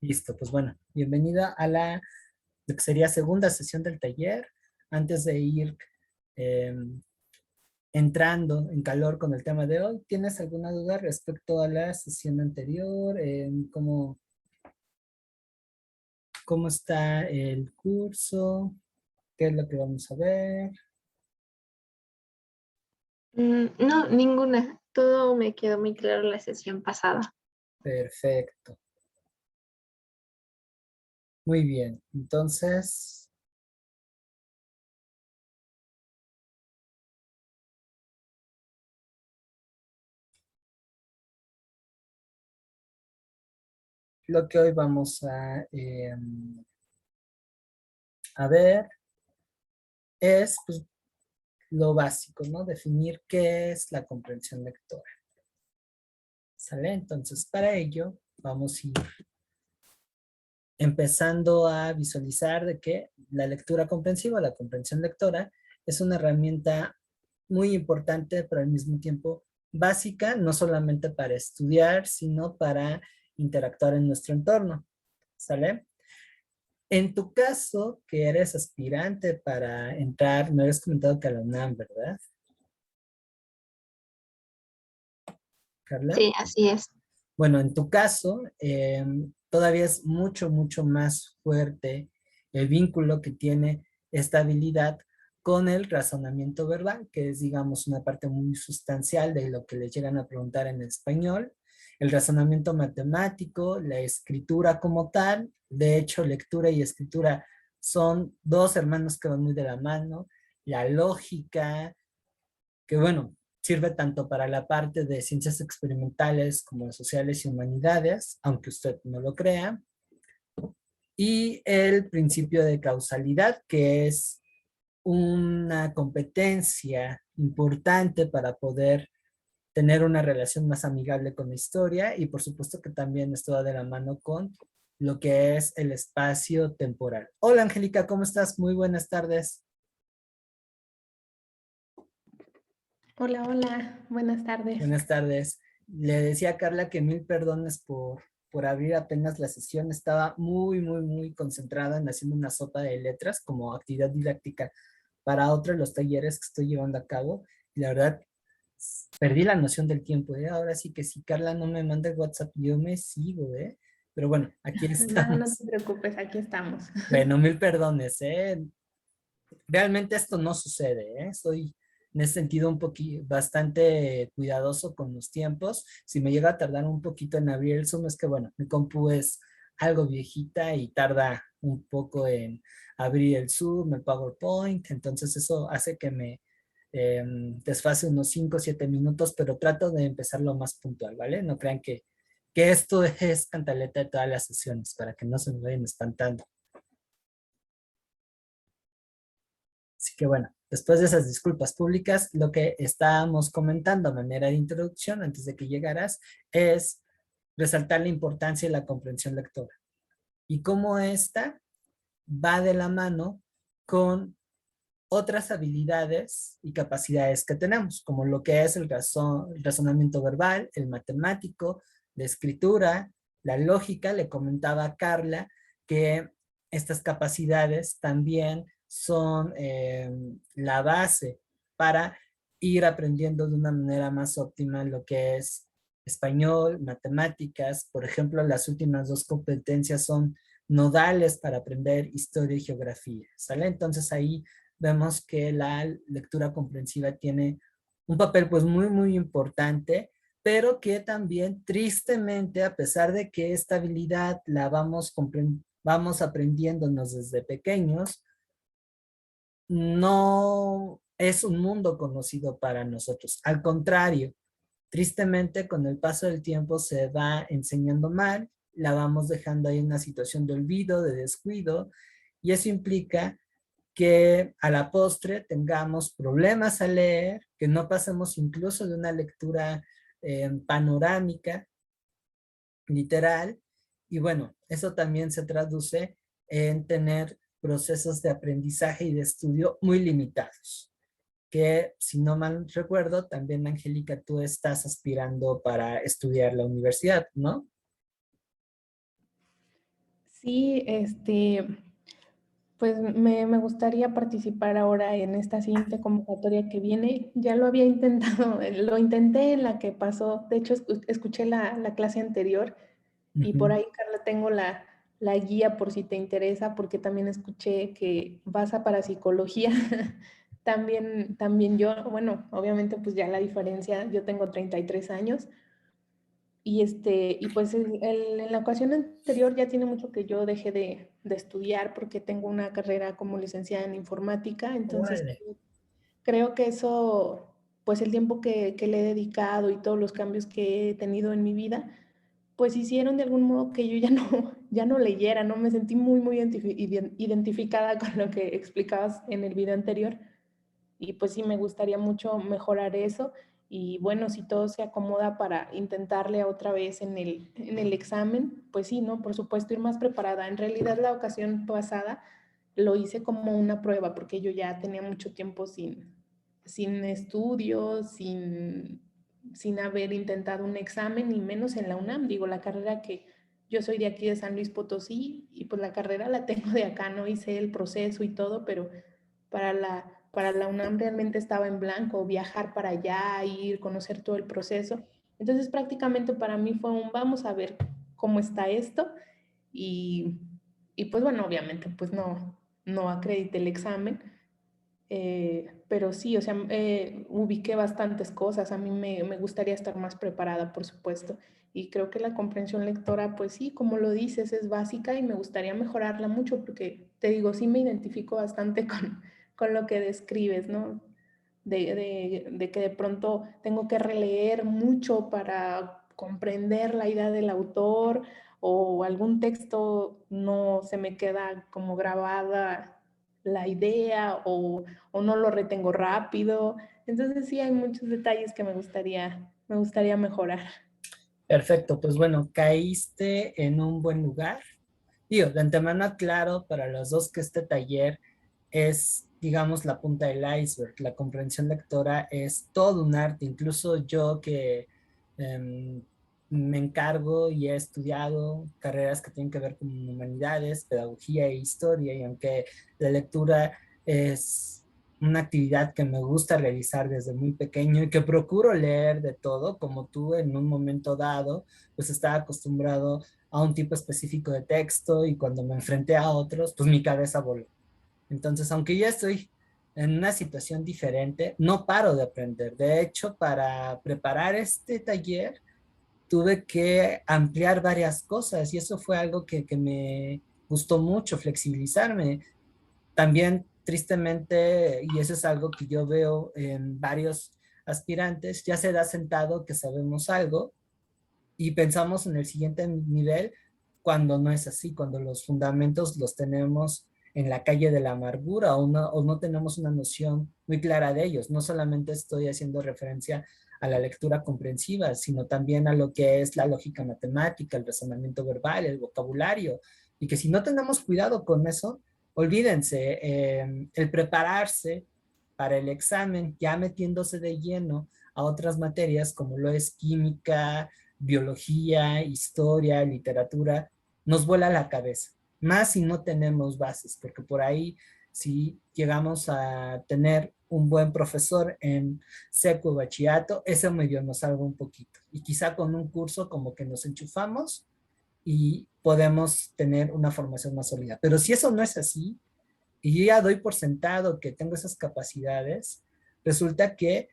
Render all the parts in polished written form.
Listo, pues bueno, bienvenida a lo que sería segunda sesión del taller. Antes de ir eh, entrando en calor con el tema de hoy, ¿tienes alguna duda respecto a la sesión anterior? ¿Cómo está el curso? ¿Qué es lo que vamos a ver? No, ninguna. Todo me quedó muy claro la sesión pasada. Perfecto, muy bien. Entonces, lo que hoy vamos a ver es pues, lo básico, ¿no? Definir qué es la comprensión lectora. ¿Sale? Entonces, para ello, vamos a ir empezando a visualizar de que la lectura comprensiva, la comprensión lectora, es una herramienta muy importante, pero al mismo tiempo básica, no solamente para estudiar, sino para interactuar en nuestro entorno. ¿Sale? En tu caso, que eres aspirante para entrar, me habías comentado que a la UNAM, ¿verdad, Carla? Sí, así es. Bueno, en tu caso, todavía es mucho más fuerte el vínculo que tiene esta habilidad con el razonamiento verbal, que es, digamos, una parte muy sustancial de lo que les llegan a preguntar en español. El razonamiento matemático, la escritura como tal, de hecho, lectura y escritura son dos hermanos que van muy de la mano. La lógica, que bueno, sirve tanto para la parte de ciencias experimentales como de sociales y humanidades, aunque usted no lo crea, y el principio de causalidad, que es una competencia importante para poder tener una relación más amigable con la historia y por supuesto que también esto de la mano con lo que es el espacio temporal. Hola Angélica, ¿cómo estás? Muy buenas tardes. Hola, hola, buenas tardes. Buenas tardes. Le decía a Carla que mil perdones por abrir apenas la sesión. Estaba muy concentrada en haciendo una sopa de letras como actividad didáctica para otro de los talleres que estoy llevando a cabo. Y la verdad, perdí la noción del tiempo, ¿eh? Ahora sí que si Carla no me manda el WhatsApp, yo me sigo, ¿eh? Pero bueno, aquí No, no estamos. te preocupes, aquí estamos. Bueno, mil perdones, ¿eh? Realmente esto no sucede, ¿eh? Soy en ese sentido un poquito bastante cuidadoso con los tiempos. Si me llega a tardar un poquito en abrir el Zoom, es que bueno, mi compu es algo viejita y tarda un poco en abrir el Zoom, el PowerPoint, entonces eso hace que me desfase unos 5 o 7 minutos, pero trato de empezar lo más puntual, ¿vale? No crean que esto es cantaleta de todas las sesiones, para que no se me vayan espantando. Así que bueno, después de esas disculpas públicas, lo que estábamos comentando a manera de introducción, antes de que llegaras, es resaltar la importancia de la comprensión lectora y cómo esta va de la mano con otras habilidades y capacidades que tenemos, como lo que es el razonamiento verbal, el matemático, la escritura, la lógica. Le comentaba a Carla que estas capacidades también son la base para ir aprendiendo de una manera más óptima lo que es español, matemáticas. Por ejemplo, las últimas dos competencias son nodales para aprender historia y geografía, ¿sale? Entonces ahí vemos que la lectura comprensiva tiene un papel pues muy importante, pero que también tristemente, a pesar de que esta habilidad la vamos aprendiéndonos desde pequeños, no es un mundo conocido para nosotros. Al contrario, tristemente con el paso del tiempo se va enseñando mal, la vamos dejando ahí en una situación de olvido, de descuido, y eso implica que a la postre tengamos problemas al leer, que no pasemos incluso de una lectura panorámica, literal, y bueno, eso también se traduce en tener procesos de aprendizaje y de estudio muy limitados, que si no mal recuerdo, también Angélica, tú estás aspirando para estudiar la universidad, ¿no? Sí, pues me gustaría participar ahora en esta siguiente convocatoria que viene. Ya lo había intentado, lo intenté en la que pasó. De hecho, escuché la clase anterior y por Ujú. ahí, Carla, tengo la guía por si te interesa, porque también escuché que vas a parapsicología. También yo, bueno, obviamente pues ya la diferencia, yo tengo 33 años. Y pues en la ocasión anterior ya tiene mucho que yo dejé de estudiar porque tengo una carrera como licenciada en informática, entonces Órale. creo que eso, pues el tiempo que le he dedicado y todos los cambios que he tenido en mi vida, pues hicieron de algún modo que yo ya no, ya no leyera, ¿no? Me sentí muy identificada con lo que explicabas en el video anterior y pues sí, me gustaría mucho mejorar eso. Y bueno, si todo se acomoda para intentarle otra vez en el examen, pues sí, ¿no? Por supuesto, ir más preparada. En realidad, la ocasión pasada lo hice como una prueba, porque yo ya tenía mucho tiempo sin estudios, sin haber intentado un examen, y menos en la UNAM. Digo, la carrera que yo soy de aquí de San Luis Potosí, y pues la carrera la tengo de acá, no hice el proceso y todo, pero para la UNAM realmente estaba en blanco, viajar para allá, ir, conocer todo el proceso. Entonces prácticamente para mí fue un vamos a ver cómo está esto y, y pues bueno, obviamente pues no acredité el examen, pero sí, o sea, ubiqué bastantes cosas. A mí me gustaría estar más preparada, por supuesto. Y creo que la comprensión lectora, pues sí, como lo dices, es básica y me gustaría mejorarla mucho porque, te digo, sí me identifico bastante con lo que describes, ¿no? De que de pronto tengo que releer mucho para comprender la idea del autor o algún texto no se me queda como grabada la idea o no lo retengo rápido. Entonces sí hay muchos detalles que me gustaría mejorar. Perfecto, pues bueno, caíste en un buen lugar. Digo, de antemano aclaro para los dos que este taller es, digamos, la punta del iceberg. La comprensión lectora es todo un arte. Incluso yo que em, me encargo y he estudiado carreras que tienen que ver con humanidades, pedagogía e historia, y aunque la lectura es una actividad que me gusta realizar desde muy pequeño y que procuro leer de todo, como tú en un momento dado, pues estaba acostumbrado a un tipo específico de texto y cuando me enfrenté a otros, pues mi cabeza voló. Entonces, aunque ya estoy en una situación diferente, no paro de aprender. De hecho, para preparar este taller, tuve que ampliar varias cosas y eso fue algo que me gustó mucho, flexibilizarme. También, tristemente, y eso es algo que yo veo en varios aspirantes, ya se da sentado que sabemos algo y pensamos en el siguiente nivel cuando no es así, cuando los fundamentos los tenemos en la calle de la amargura o no tenemos una noción muy clara de ellos. No solamente estoy haciendo referencia a la lectura comprensiva, sino también a lo que es la lógica matemática, el razonamiento verbal, el vocabulario, y que si no tenemos cuidado con eso, olvídense, el prepararse para el examen, ya metiéndose de lleno a otras materias como lo es química, biología, historia, literatura, nos vuela la cabeza, más si no tenemos bases, porque por ahí si llegamos a tener un buen profesor en seco bachillerato, eso medio nos salva un poquito. Y quizá con un curso como que nos enchufamos y podemos tener una formación más sólida. Pero si eso no es así, y yo ya doy por sentado que tengo esas capacidades, resulta que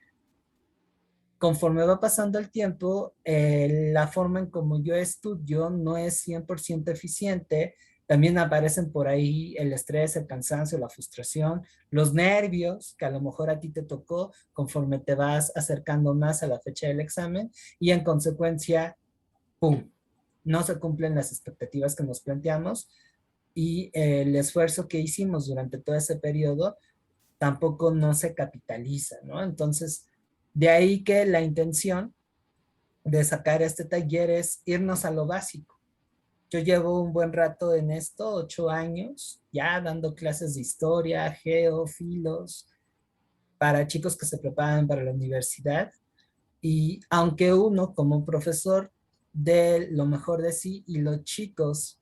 conforme va pasando el tiempo, la forma en como yo estudio no es 100% eficiente. También aparecen por ahí el estrés, el cansancio, la frustración, los nervios, que a lo mejor a ti te tocó conforme te vas acercando más a la fecha del examen y en consecuencia, ¡pum!, no se cumplen las expectativas que nos planteamos y el esfuerzo que hicimos durante todo ese periodo tampoco no se capitaliza, ¿no? Entonces, de ahí que la intención de sacar este taller es irnos a lo básico. Yo llevo un buen rato en esto, 8 años, ya dando clases de historia, geo, filos, para chicos que se preparan para la universidad. Y aunque uno como profesor dé lo mejor de sí y los chicos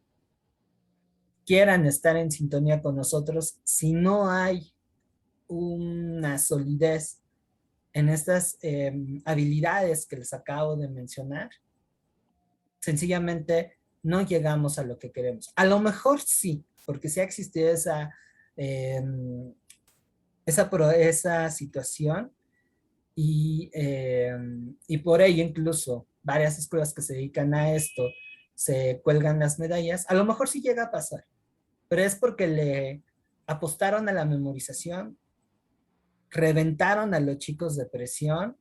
quieran estar en sintonía con nosotros si no hay una solidez en estas habilidades que les acabo de mencionar. Sencillamente no llegamos a lo que queremos. A lo mejor sí, porque sí ha existido eh, esa situación y por ello incluso varias escuelas que se dedican a esto se cuelgan las medallas. A lo mejor sí llega a pasar, pero es porque le apostaron a la memorización, reventaron a los chicos de presión.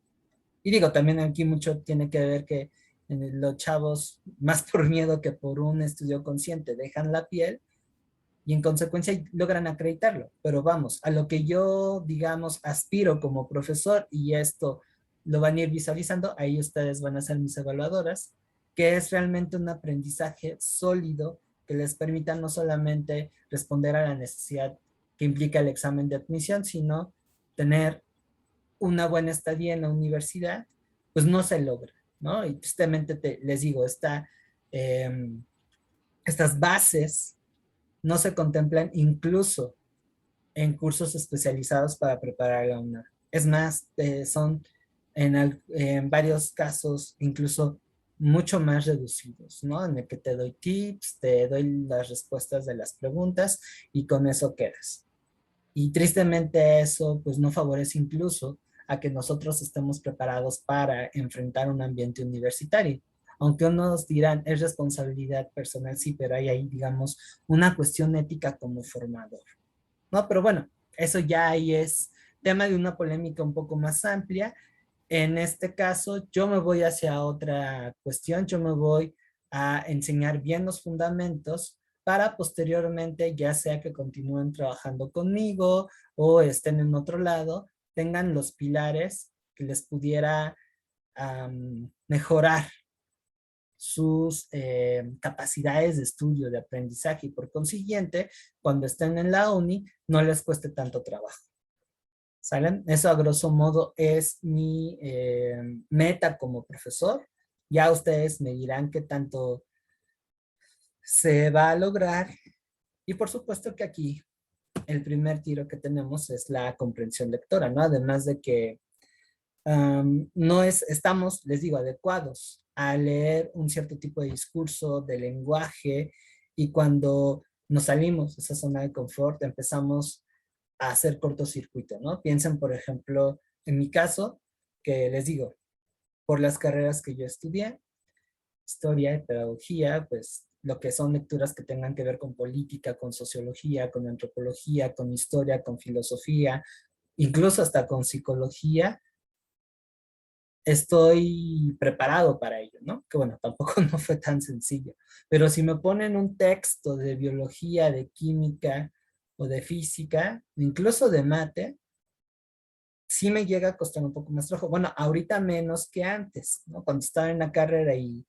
Y digo, también aquí mucho tiene que ver que los chavos, más por miedo que por un estudio consciente, dejan la piel y en consecuencia logran acreditarlo. Pero vamos, a lo que yo, digamos, aspiro como profesor, y esto lo van a ir visualizando, ahí ustedes van a ser mis evaluadoras, que es realmente un aprendizaje sólido que les permita no solamente responder a la necesidad que implica el examen de admisión, sino tener una buena estadía en la universidad, pues no se logra, ¿no? Y tristemente les digo, estas bases no se contemplan incluso en cursos especializados para preparar a la UNAM. Es más, son en varios casos incluso mucho más reducidos, ¿no? En el que te doy tips, te doy las respuestas de las preguntas y con eso quedas. Y tristemente eso pues no favorece incluso a que nosotros estemos preparados para enfrentar un ambiente universitario. Aunque unos dirán, es responsabilidad personal, sí, pero hay ahí, digamos, una cuestión ética como formador, ¿no? Pero bueno, eso ya ahí es tema de una polémica un poco más amplia. En este caso, yo me voy hacia otra cuestión, yo me voy a enseñar bien los fundamentos para posteriormente, ya sea que continúen trabajando conmigo o estén en otro lado, tengan los pilares que les pudiera mejorar sus capacidades de estudio, de aprendizaje y por consiguiente, cuando estén en la uni, no les cueste tanto trabajo. ¿Salen? Eso a grosso modo es mi meta como profesor. Ya ustedes me dirán qué tanto se va a lograr. Y por supuesto que aquí el primer tiro que tenemos es la comprensión lectora, ¿no? Además de que no estamos, les digo, adecuados a leer un cierto tipo de discurso, de lenguaje, y cuando nos salimos de esa zona de confort, empezamos a hacer cortocircuito, ¿no? Piensen, por ejemplo, en mi caso, que les digo, por las carreras que yo estudié, historia y pedagogía, pues lo que son lecturas que tengan que ver con política, con sociología, con antropología, con historia, con filosofía, incluso hasta con psicología, estoy preparado para ello, ¿no? Que bueno, tampoco no fue tan sencillo. Pero si me ponen un texto de biología, de química o de física, incluso de mate, sí me llega a costar un poco más trabajo. Bueno, ahorita menos que antes, ¿no? Cuando estaba en la carrera y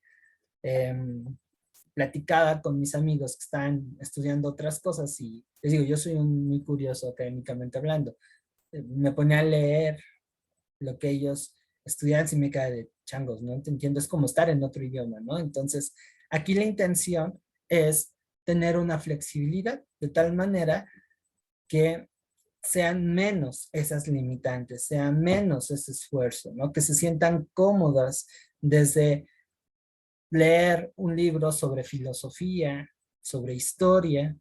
platicaba con mis amigos que estaban estudiando otras cosas y les digo, yo soy muy curioso académicamente hablando. Me ponía a leer lo que ellos estudian si me cae de changos, ¿no? Te entiendo, es como estar en otro idioma, ¿no? Entonces, aquí la intención es tener una flexibilidad de tal manera que sean menos esas limitantes, sea menos ese esfuerzo, ¿no? Que se sientan cómodas desde leer un libro sobre filosofía, sobre historia,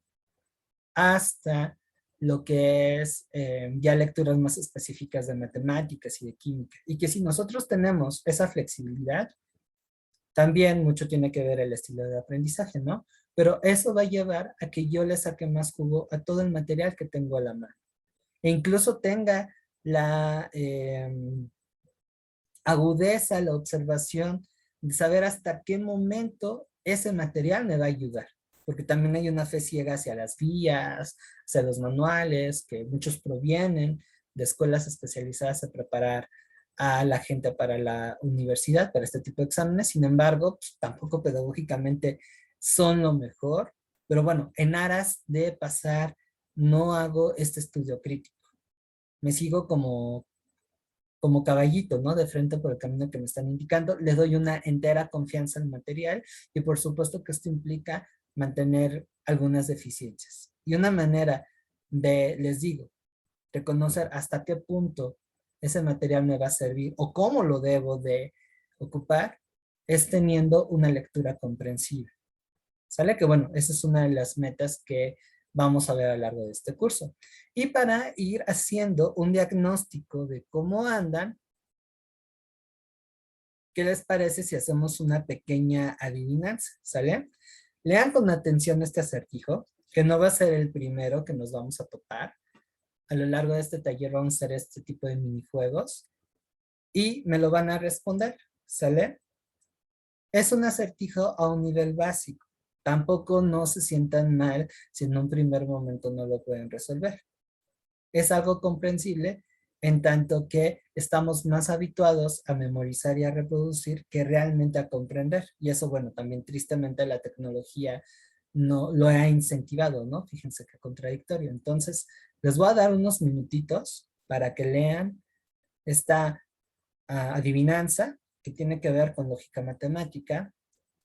hasta lo que es ya lecturas más específicas de matemáticas y de química. Y que si nosotros tenemos esa flexibilidad, también mucho tiene que ver el estilo de aprendizaje, ¿no? Pero eso va a llevar a que yo le saque más jugo a todo el material que tengo a la mano. E incluso tenga la agudeza, la observación de saber hasta qué momento ese material me va a ayudar. Porque también hay una fe ciega hacia las guías, hacia los manuales, que muchos provienen de escuelas especializadas a preparar a la gente para la universidad, para este tipo de exámenes. Sin embargo, pues, tampoco pedagógicamente son lo mejor. Pero bueno, en aras de pasar, no hago este estudio crítico. Me sigo como caballito, ¿no? De frente por el camino que me están indicando. Le doy una entera confianza al material y por supuesto que esto implica mantener algunas deficiencias. Y una manera de, les digo, reconocer hasta qué punto ese material me va a servir o cómo lo debo de ocupar es teniendo una lectura comprensiva. ¿Sale? Que bueno, esa es una de las metas que vamos a ver a lo largo de este curso. Y para ir haciendo un diagnóstico de cómo andan, ¿qué les parece si hacemos una pequeña adivinanza? ¿Sale? Lean con atención este acertijo, que no va a ser el primero que nos vamos a topar. A lo largo de este taller vamos a hacer este tipo de minijuegos y me lo van a responder, ¿sale? Es un acertijo a un nivel básico. Tampoco no se sientan mal si en un primer momento no lo pueden resolver. Es algo comprensible en tanto que estamos más habituados a memorizar y a reproducir que realmente a comprender. Y eso, bueno, también tristemente la tecnología no lo ha incentivado, ¿no? Fíjense qué contradictorio. Entonces, les voy a dar unos minutitos para que lean esta adivinanza que tiene que ver con lógica matemática,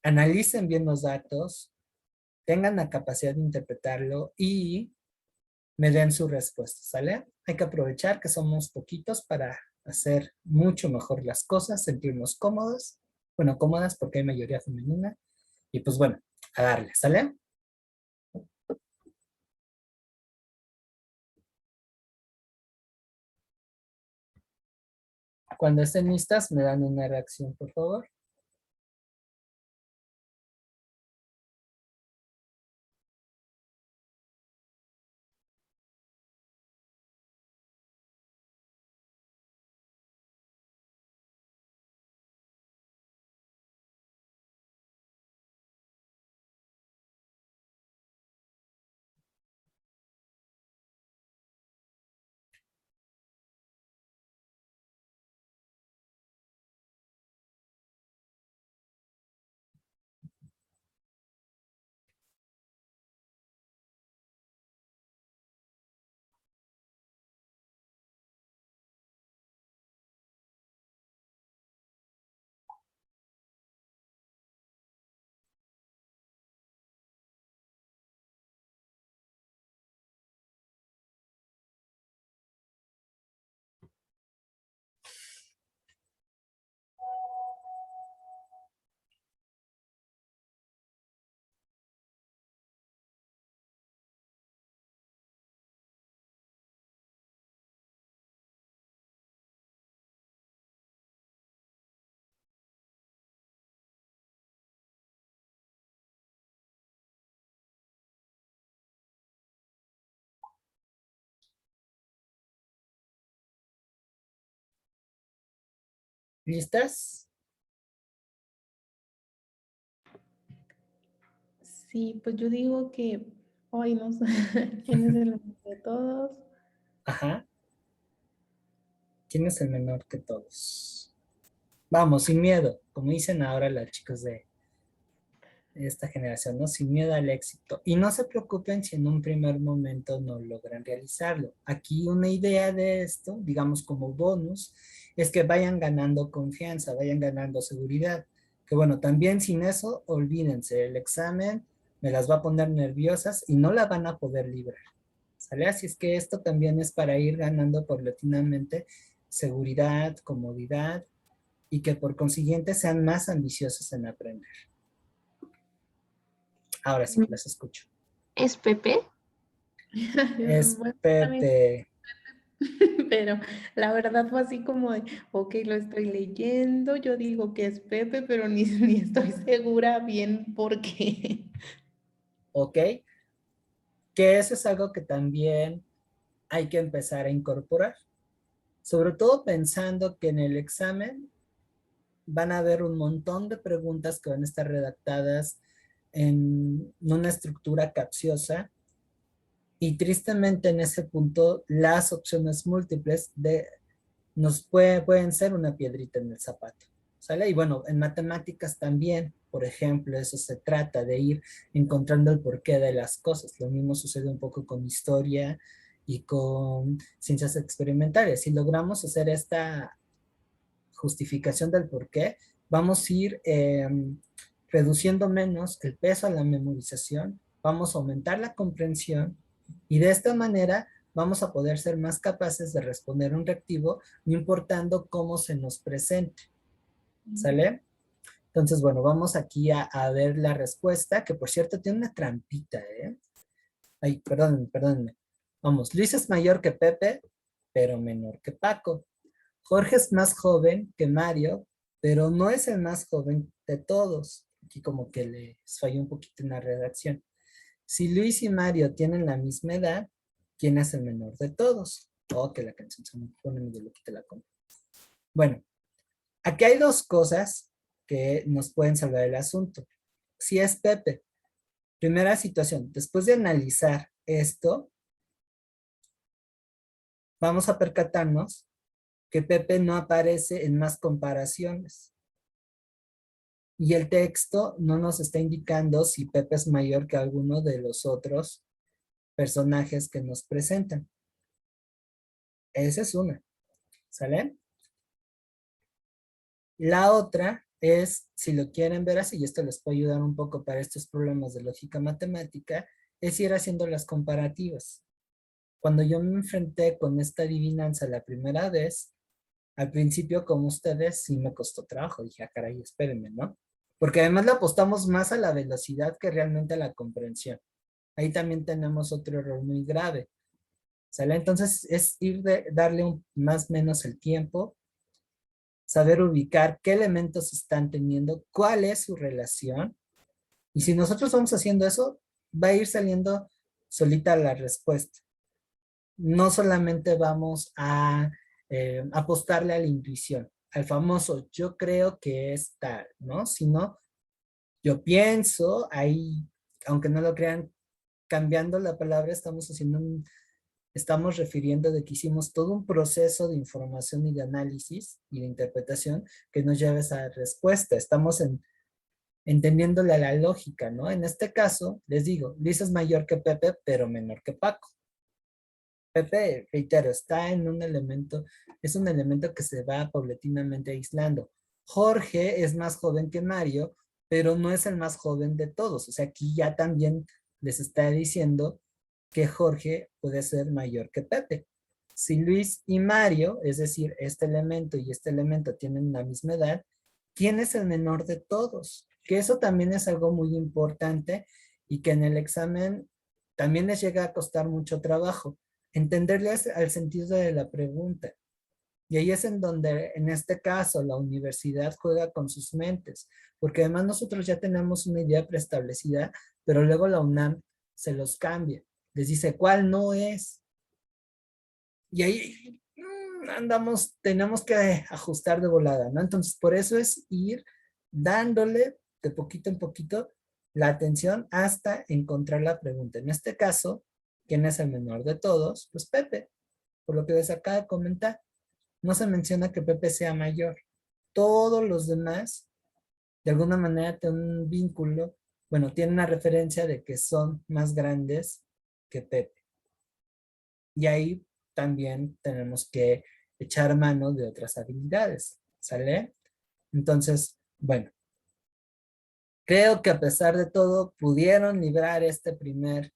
analicen bien los datos, tengan la capacidad de interpretarlo y me den su respuesta, ¿sale? Hay que aprovechar que somos poquitos para hacer mucho mejor las cosas, sentirnos cómodos, bueno, cómodas porque hay mayoría femenina, y pues bueno, a darle, ¿sale? Cuando estén listas, me dan una reacción, por favor. ¿Listas? Sí, pues yo digo que hoy no sé quién es el menor de todos. Ajá. ¿Quién es el menor que todos? Vamos, sin miedo, como dicen ahora las chicas de esta generación, ¿no? Sin miedo al éxito. Y no se preocupen si en un primer momento no logran realizarlo. Aquí una idea de esto, digamos como bonus, es que vayan ganando confianza, vayan ganando seguridad. Que bueno, también sin eso, olvídense, el examen me las va a poner nerviosas y no la van a poder librar. ¿Sale? Así es que esto también es para ir ganando paulatinamente seguridad, comodidad y que por consiguiente sean más ambiciosos en aprender. Ahora sí, las escucho. ¿Es Pepe? Es Bueno, también, Pepe. pero la verdad fue así como de, ok, lo estoy leyendo, yo digo que es Pepe, pero ni estoy segura bien por qué. ¿Ok? Que eso es algo que también hay que empezar a incorporar. Sobre todo pensando que en el examen van a haber un montón de preguntas que van a estar redactadas en una estructura capciosa y tristemente en ese punto las opciones múltiples pueden ser una piedrita en el zapato. ¿Sale? Y bueno, en matemáticas también, por ejemplo, eso se trata de ir encontrando el porqué de las cosas. Lo mismo sucede un poco con historia y con ciencias experimentales. Si logramos hacer esta justificación del porqué, vamos a ir reduciendo menos el peso a la memorización, vamos a aumentar la comprensión y de esta manera vamos a poder ser más capaces de responder un reactivo, no importando cómo se nos presente. ¿Sale? Entonces, bueno, vamos aquí a ver la respuesta, que por cierto tiene una trampita, ¿eh? Ay, perdónenme. Vamos, Luis es mayor que Pepe, pero menor que Paco. Jorge es más joven que Mario, pero no es el más joven de todos. Aquí como que les falló un poquito en la redacción. Si Luis y Mario tienen la misma edad, ¿quién es el menor de todos? Oh, que la canción se me pone medio loquita la compa. Bueno, aquí hay dos cosas que nos pueden salvar el asunto. Si es Pepe, primera situación, después de analizar esto, vamos a percatarnos que Pepe no aparece en más comparaciones. Y el texto no nos está indicando si Pepe es mayor que alguno de los otros personajes que nos presentan. Esa es una, ¿sale? La otra es, si lo quieren ver así, y esto les puede ayudar un poco para estos problemas de lógica matemática, es ir haciendo las comparativas. Cuando yo me enfrenté con esta adivinanza la primera vez, al principio, como ustedes, sí me costó trabajo. Dije, caray, espérenme, ¿no? Porque además le apostamos más a la velocidad que realmente a la comprensión. Ahí también tenemos otro error muy grave. ¿Sale? Entonces es darle más o menos el tiempo, saber ubicar qué elementos están teniendo, cuál es su relación. Y si nosotros vamos haciendo eso, va a ir saliendo solita la respuesta. No solamente vamos a apostarle a la intuición, al famoso yo creo que es tal, ¿no? Sino yo pienso, ahí, aunque no lo crean, cambiando la palabra, estamos refiriendo de que hicimos todo un proceso de información y de análisis y de interpretación que nos lleva a esa respuesta. Estamos entendiéndole a la lógica, ¿no? En este caso, les digo, Luis es mayor que Pepe, pero menor que Paco. Pepe, reitero, está en un elemento, es un elemento que se va paulatinamente aislando. Jorge es más joven que Mario, pero no es el más joven de todos. O sea, aquí ya también les está diciendo que Jorge puede ser mayor que Pepe. Si Luis y Mario, es decir, este elemento y este elemento tienen la misma edad, ¿quién es el menor de todos? Que eso también es algo muy importante y que en el examen también les llega a costar mucho trabajo entenderles al sentido de la pregunta. Y ahí es en donde, en este caso, la universidad juega con sus mentes, porque además nosotros ya tenemos una idea preestablecida, pero luego la UNAM se los cambia. Les dice, ¿cuál no es? Y ahí tenemos que ajustar de volada, ¿no? Entonces, por eso es ir dándole de poquito en poquito la atención hasta encontrar la pregunta. En este caso, ¿quién es el menor de todos? Pues Pepe, por lo que les acaba de comentar. No se menciona que Pepe sea mayor. Todos los demás, de alguna manera, tienen un vínculo, bueno, tienen una referencia de que son más grandes que Pepe. Y ahí también tenemos que echar mano de otras habilidades, ¿sale? Entonces, bueno, creo que a pesar de todo pudieron librar este primer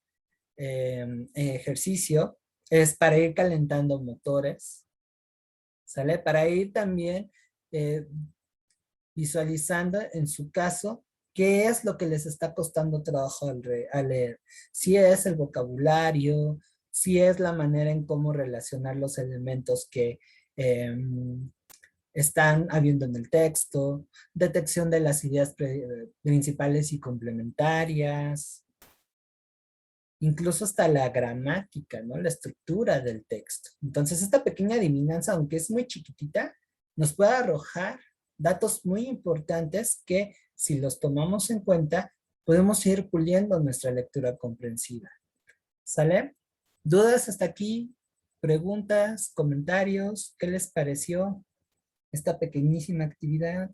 ejercicio. Es para ir calentando motores, ¿sale? Para ir también eh, visualizando en su caso qué es lo que les está costando trabajo al leer. Si es el vocabulario, si es la manera en cómo relacionar los elementos que están habiendo en el texto, detección de las ideas principales y complementarias, incluso hasta la gramática, ¿no? La estructura del texto. Entonces, esta pequeña adivinanza, aunque es muy chiquitita, nos puede arrojar datos muy importantes que, si los tomamos en cuenta, podemos ir puliendo nuestra lectura comprensiva. ¿Sale? ¿Dudas hasta aquí? ¿Preguntas? ¿Comentarios? ¿Qué les pareció esta pequeñísima actividad?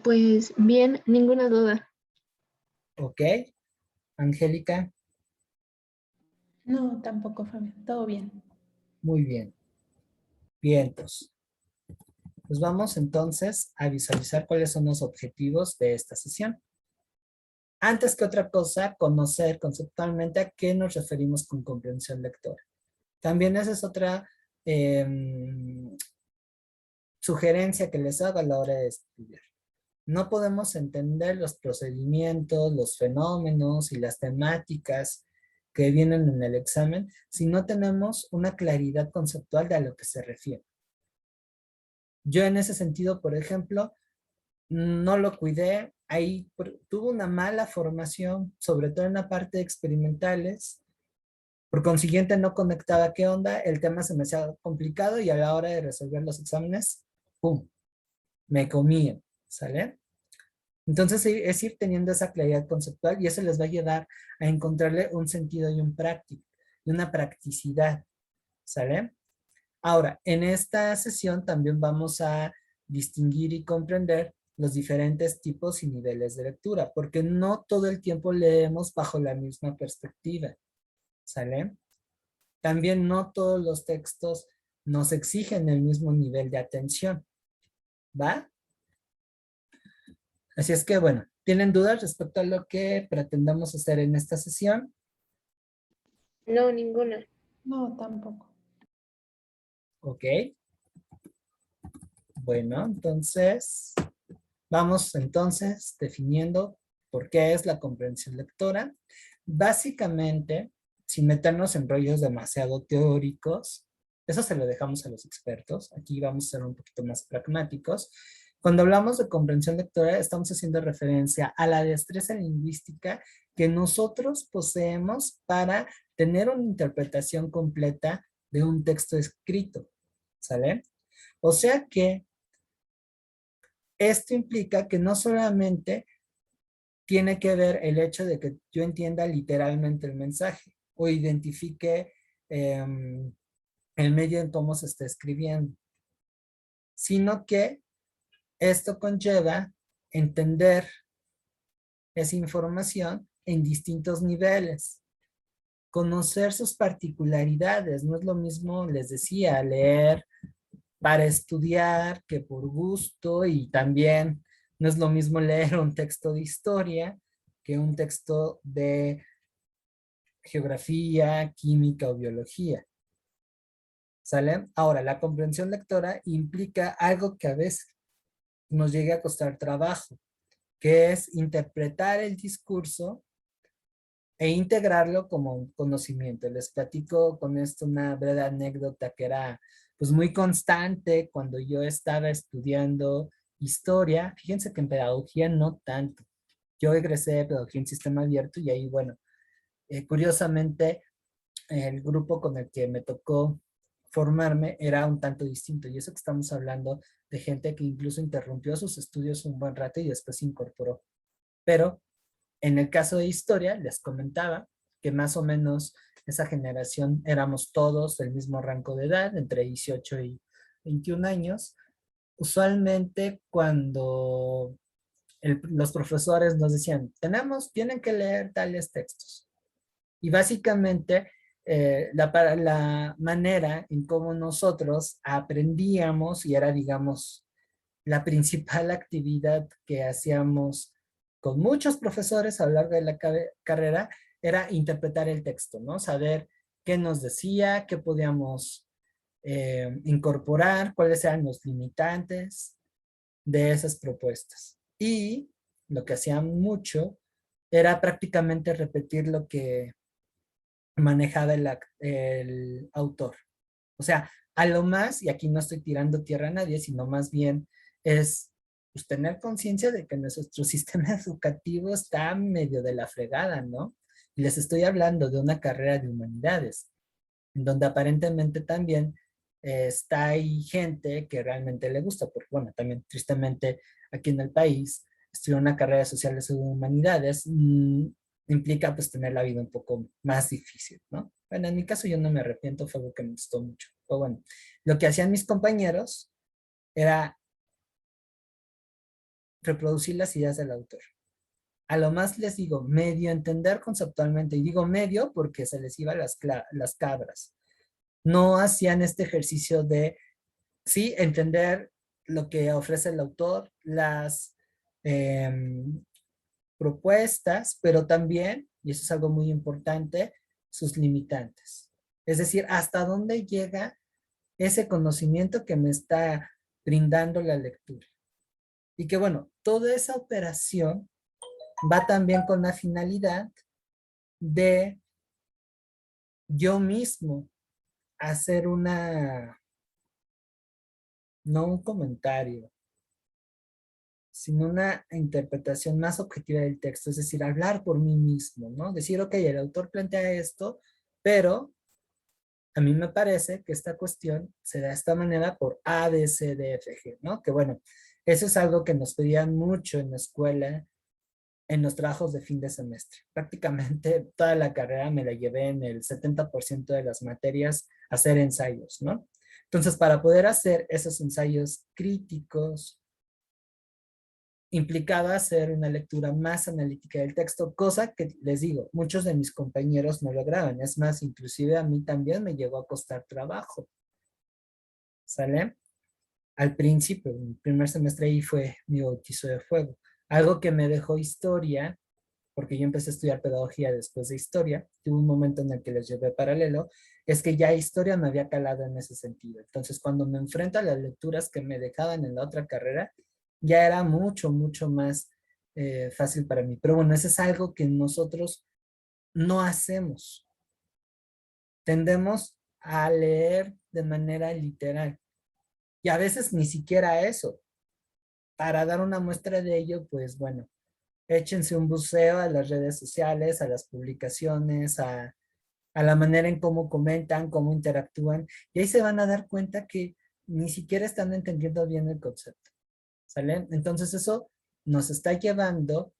Pues bien, ninguna duda. ¿Ok? Angélica, No, tampoco, Fabián. Todo bien. muy bien. Vientos. Pues vamos entonces a visualizar cuáles son los objetivos de esta sesión. Antes que otra cosa, conocer conceptualmente a qué nos referimos con comprensión lectora. También esa es otra sugerencia que les hago a la hora de estudiar. No podemos entender los procedimientos, los fenómenos y las temáticas que vienen en el examen si no tenemos una claridad conceptual de a lo que se refiere. Yo en ese sentido, por ejemplo, no lo cuidé, ahí tuve una mala formación, sobre todo en la parte de experimentales, por consiguiente no conectaba qué onda, el tema se me hacía complicado y a la hora de resolver los exámenes, ¡pum!, me comían, ¿sale? Entonces es ir teniendo esa claridad conceptual y eso les va a ayudar a encontrarle un sentido y un práctico, y una practicidad, ¿sale? Ahora, en esta sesión también vamos a distinguir y comprender los diferentes tipos y niveles de lectura, porque no todo el tiempo leemos bajo la misma perspectiva, ¿sale? También no todos los textos nos exigen el mismo nivel de atención, ¿va? Así es que, bueno, ¿tienen dudas respecto a lo que pretendamos hacer en esta sesión? No, ninguna. No, tampoco. Ok. Bueno, entonces, vamos entonces definiendo por qué es la comprensión lectora. Básicamente, sin meternos en rollos demasiado teóricos, eso se lo dejamos a los expertos. Aquí vamos a ser un poquito más pragmáticos. Cuando hablamos de comprensión lectora, estamos haciendo referencia a la destreza lingüística que nosotros poseemos para tener una interpretación completa de un texto escrito, ¿sale? O sea que esto implica que no solamente tiene que ver el hecho de que yo entienda literalmente el mensaje o identifique el medio en cómo se está escribiendo, sino que esto conlleva entender esa información en distintos niveles, conocer sus particularidades. No es lo mismo, les decía, leer para estudiar que por gusto, y también no es lo mismo leer un texto de historia que un texto de geografía, química o biología. ¿Sale? Ahora, la comprensión lectora implica algo que a veces nos llegue a costar trabajo, que es interpretar el discurso e integrarlo como un conocimiento. Les platico con esto una breve anécdota que era pues muy constante cuando yo estaba estudiando historia. Fíjense que en pedagogía no tanto. Yo egresé de pedagogía en sistema abierto y ahí, bueno, curiosamente el grupo con el que me tocó formarme era un tanto distinto. Y eso que estamos hablando de gente que incluso interrumpió sus estudios un buen rato y después se incorporó. Pero en el caso de historia, les comentaba que más o menos esa generación éramos todos del mismo rango de edad, entre 18 y 21 años. Usualmente cuando los profesores nos decían, tienen que leer tales textos. Y básicamente la manera en cómo nosotros aprendíamos, y era, digamos, la principal actividad que hacíamos con muchos profesores a lo largo de la carrera, era interpretar el texto, ¿no? Saber qué nos decía, qué podíamos incorporar, cuáles eran los limitantes de esas propuestas. Y lo que hacían mucho era prácticamente repetir lo que manejaba el autor. O sea, a lo más, y aquí no estoy tirando tierra a nadie, sino más bien es pues, tener conciencia de que nuestro sistema educativo está medio de la fregada, ¿no? Y les estoy hablando de una carrera de humanidades, en donde aparentemente también está ahí gente que realmente le gusta, porque bueno, también tristemente aquí en el país, estudiar una carrera de sociales o humanidades implica pues tener la vida un poco más difícil, ¿no? Bueno, en mi caso yo no me arrepiento, fue algo que me gustó mucho. Pero bueno, lo que hacían mis compañeros era reproducir las ideas del autor. A lo más les digo, medio entender conceptualmente, y digo medio porque se les iba las cabras. No hacían este ejercicio de, sí, entender lo que ofrece el autor, las em, propuestas, pero también, y eso es algo muy importante, sus limitantes. Es decir, hasta dónde llega ese conocimiento que me está brindando la lectura. Y que bueno, toda esa operación va también con la finalidad de yo mismo hacer no un comentario, sino una interpretación más objetiva del texto, es decir, hablar por mí mismo, ¿no? Decir, ok, el autor plantea esto, pero a mí me parece que esta cuestión se da de esta manera por A, B, C, D, F, G, ¿no? Que bueno, eso es algo que nos pedían mucho en la escuela, en los trabajos de fin de semestre. Prácticamente toda la carrera me la llevé en el 70% de las materias a hacer ensayos, ¿no? Entonces, para poder hacer esos ensayos críticos, implicaba hacer una lectura más analítica del texto, cosa que les digo, muchos de mis compañeros no lograban. Es más, inclusive a mí también me llegó a costar trabajo. ¿Sale? Al principio, mi primer semestre ahí fue mi bautizo de fuego. Algo que me dejó historia, porque yo empecé a estudiar pedagogía después de historia, tuve un momento en el que les llevé paralelo, es que ya historia me había calado en ese sentido. Entonces, cuando me enfrento a las lecturas que me dejaban en la otra carrera, ya era mucho, mucho más fácil para mí. Pero bueno, eso es algo que nosotros no hacemos. Tendemos a leer de manera literal. Y a veces ni siquiera eso. Para dar una muestra de ello, pues bueno, échense un buceo a las redes sociales, a las publicaciones, a la manera en cómo comentan, cómo interactúan, y ahí se van a dar cuenta que ni siquiera están entendiendo bien el concepto. ¿Sale? Entonces eso nos está llevando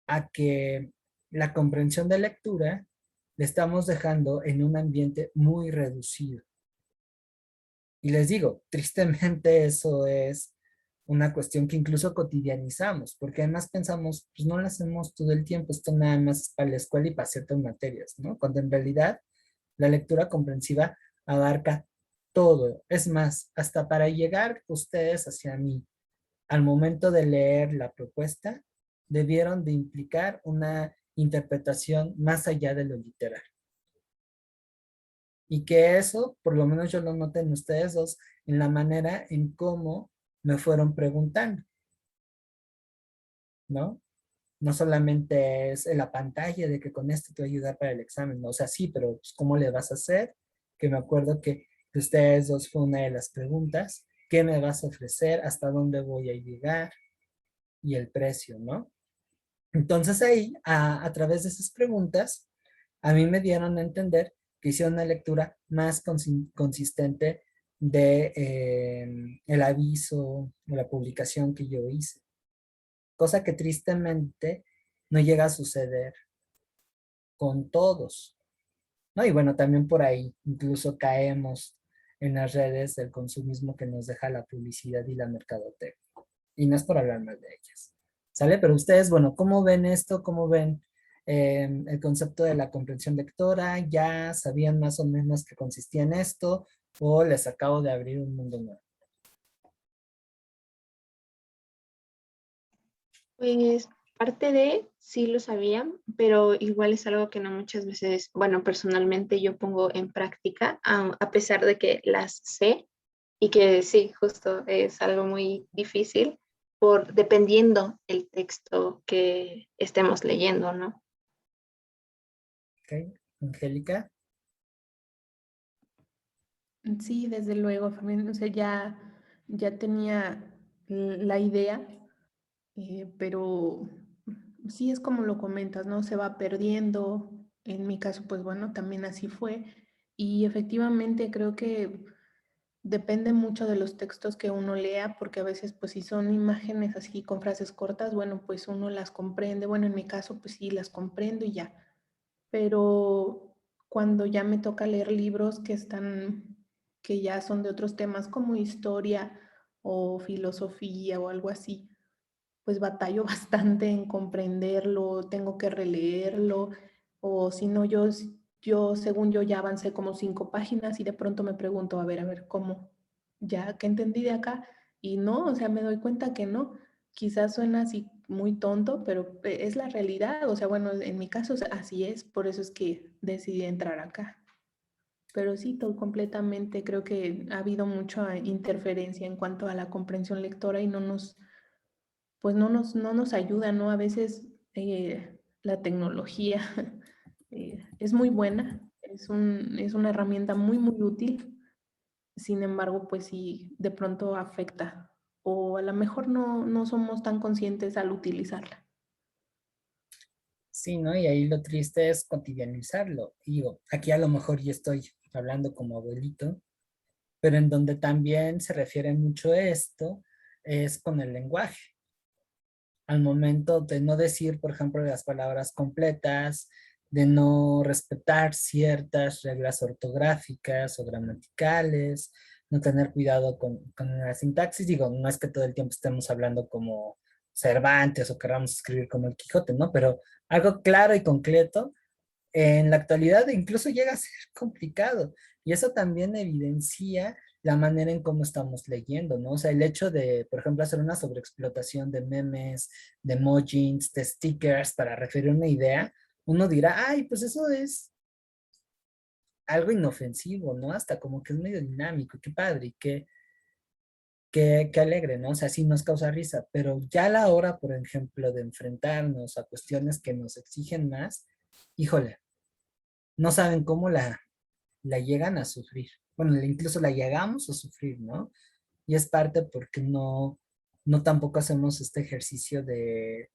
a que la comprensión de lectura le estamos dejando en un ambiente muy reducido. Y les digo, tristemente eso es una cuestión que incluso cotidianizamos, porque además pensamos, pues no lo hacemos todo el tiempo, esto nada más es para la escuela y para ciertas materias, ¿no? Cuando en realidad la lectura comprensiva abarca todo. Es más, hasta para llegar ustedes hacia mí, al momento de leer la propuesta, debieron de implicar una interpretación más allá de lo literal. Y que eso, por lo menos yo lo noté en ustedes dos, en la manera en cómo me fueron preguntando, ¿no? No solamente es en la pantalla de que con esto te va a ayudar para el examen, ¿no? O sea, sí, pero pues, ¿cómo le vas a hacer? Que me acuerdo que de ustedes dos fue una de las preguntas. ¿Qué me vas a ofrecer? ¿Hasta dónde voy a llegar? Y el precio, ¿no? Entonces ahí, a través de esas preguntas, a mí me dieron a entender que hice una lectura más consistente de el aviso o la publicación que yo hice, cosa que tristemente no llega a suceder con todos, ¿no? Y bueno, también por ahí incluso caemos en las redes del consumismo que nos deja la publicidad y la mercadotecnia. Y no es por hablar mal de ellas, ¿sale? Pero ustedes, bueno, ¿cómo ven esto? ¿Cómo ven el concepto de la comprensión lectora? ¿Ya sabían más o menos qué consistía en esto? ¿O les acabo de abrir un mundo nuevo? Pues parte de sí lo sabía, pero igual es algo que no muchas veces, bueno, personalmente yo pongo en práctica, a pesar de que las sé y que sí, justo es algo muy difícil por dependiendo el texto que estemos leyendo, ¿no? ¿Ok? Angélica. Sí, desde luego, también, o sea, ya tenía la idea, pero sí es como lo comentas, ¿no? Se va perdiendo. En mi caso, pues bueno, también así fue. Y efectivamente creo que depende mucho de los textos que uno lea, porque a veces, pues si son imágenes así con frases cortas, bueno, pues uno las comprende. Bueno, en mi caso, pues sí, las comprendo y ya. Pero cuando ya me toca leer libros que ya son de otros temas como historia o filosofía o algo así, pues batallo bastante en comprenderlo, tengo que releerlo, o si no, según yo ya avancé como 5 páginas y de pronto me pregunto, a ver, ¿cómo? Ya que entendí de acá, Y no, o sea, me doy cuenta que no. Quizás suena así muy tonto, pero es la realidad. O sea, bueno, en mi caso así es, por eso es que decidí entrar acá. Pero sí, todo completamente, creo que ha habido mucha interferencia en cuanto a la comprensión lectora y pues no nos ayuda, ¿no? A veces la tecnología es muy buena, es una herramienta muy, muy útil. Sin embargo, pues sí, de pronto afecta o a lo mejor no somos tan conscientes al utilizarla. Sí, ¿no? Y ahí lo triste es cotidianizarlo. Y digo, aquí a lo mejor yo estoy hablando como abuelito, pero en donde también se refiere mucho esto es con el lenguaje. Al momento de no decir, por ejemplo, las palabras completas, de no respetar ciertas reglas ortográficas o gramaticales, no tener cuidado con la sintaxis. Digo, no es que todo el tiempo estemos hablando como Cervantes o queramos escribir como el Quijote, ¿no? Pero algo claro y concreto en la actualidad incluso llega a ser complicado y eso también evidencia la manera en cómo estamos leyendo, ¿no? O sea, el hecho de, por ejemplo, hacer una sobreexplotación de memes, de emojis, de stickers para referir una idea, uno dirá, ay, pues eso es algo inofensivo, ¿no? Hasta como que es medio dinámico, qué padre y qué alegre, ¿no? O sea, sí nos causa risa, pero ya a la hora, por ejemplo, de enfrentarnos a cuestiones que nos exigen más, híjole, no saben cómo la llegan a sufrir. Bueno, incluso la llegamos a sufrir, ¿no? Y es parte porque no tampoco hacemos este ejercicio de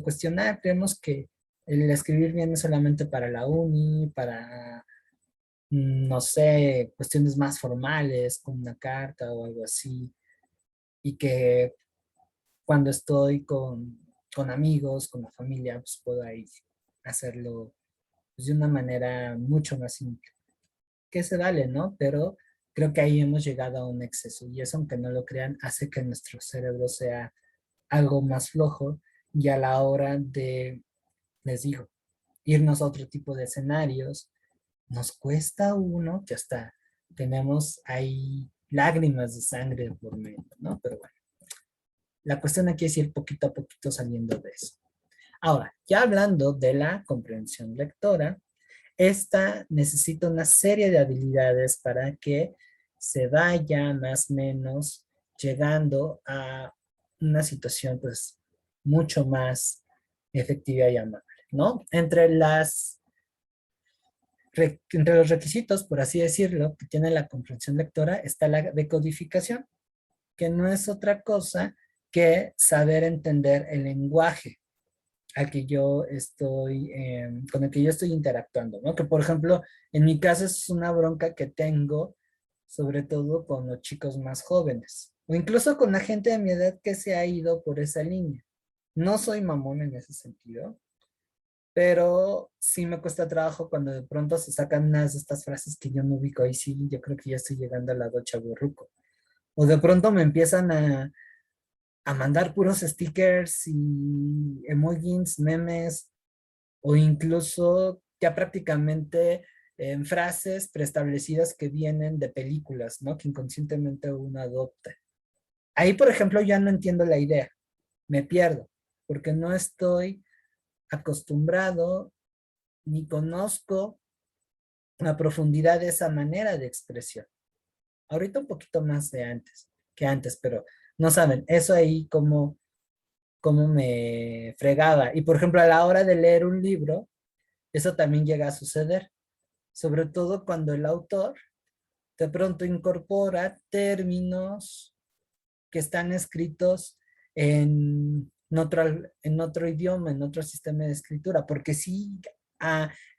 cuestionar. Creemos que el escribir bien es solamente para la uni, para, no sé, cuestiones más formales, como una carta o algo así. Y que cuando estoy con amigos, con la familia, pues puedo ahí hacerlo pues, de una manera mucho más simple. Que se vale, ¿no? Pero creo que ahí hemos llegado a un exceso y eso, aunque no lo crean, hace que nuestro cerebro sea algo más flojo y a la hora de, les digo, irnos a otro tipo de escenarios, nos cuesta uno que hasta tenemos ahí lágrimas de sangre por medio, ¿no? Pero bueno, la cuestión aquí es ir poquito a poquito saliendo de eso. Ahora, ya hablando de la comprensión lectora, esta necesita una serie de habilidades para que se vaya más o menos llegando a una situación pues mucho más efectiva y amable, ¿no? Entre los requisitos, por así decirlo, que tiene la comprensión lectora está la decodificación, que no es otra cosa que saber entender el lenguaje con el que yo estoy interactuando, ¿no? Que por ejemplo, en mi caso es una bronca que tengo, sobre todo con los chicos más jóvenes, o incluso con la gente de mi edad que se ha ido por esa línea. No soy mamón en ese sentido, pero sí me cuesta trabajo cuando de pronto se sacan unas de estas frases que yo no ubico, y sí, yo creo que ya estoy llegando al lado chavorruco. O de pronto me empiezan a mandar puros stickers y emojis, memes, o incluso ya prácticamente en frases preestablecidas que vienen de películas, ¿no? Que inconscientemente uno adopta. Ahí, por ejemplo, ya no entiendo la idea, me pierdo, porque no estoy acostumbrado ni conozco a profundidad de esa manera de expresión. Ahorita un poquito más que antes, pero no saben, eso ahí como me fregaba. Y por ejemplo, a la hora de leer un libro, eso también llega a suceder, sobre todo cuando el autor de pronto incorpora términos que están escritos en otro idioma, en otro sistema de escritura, porque sí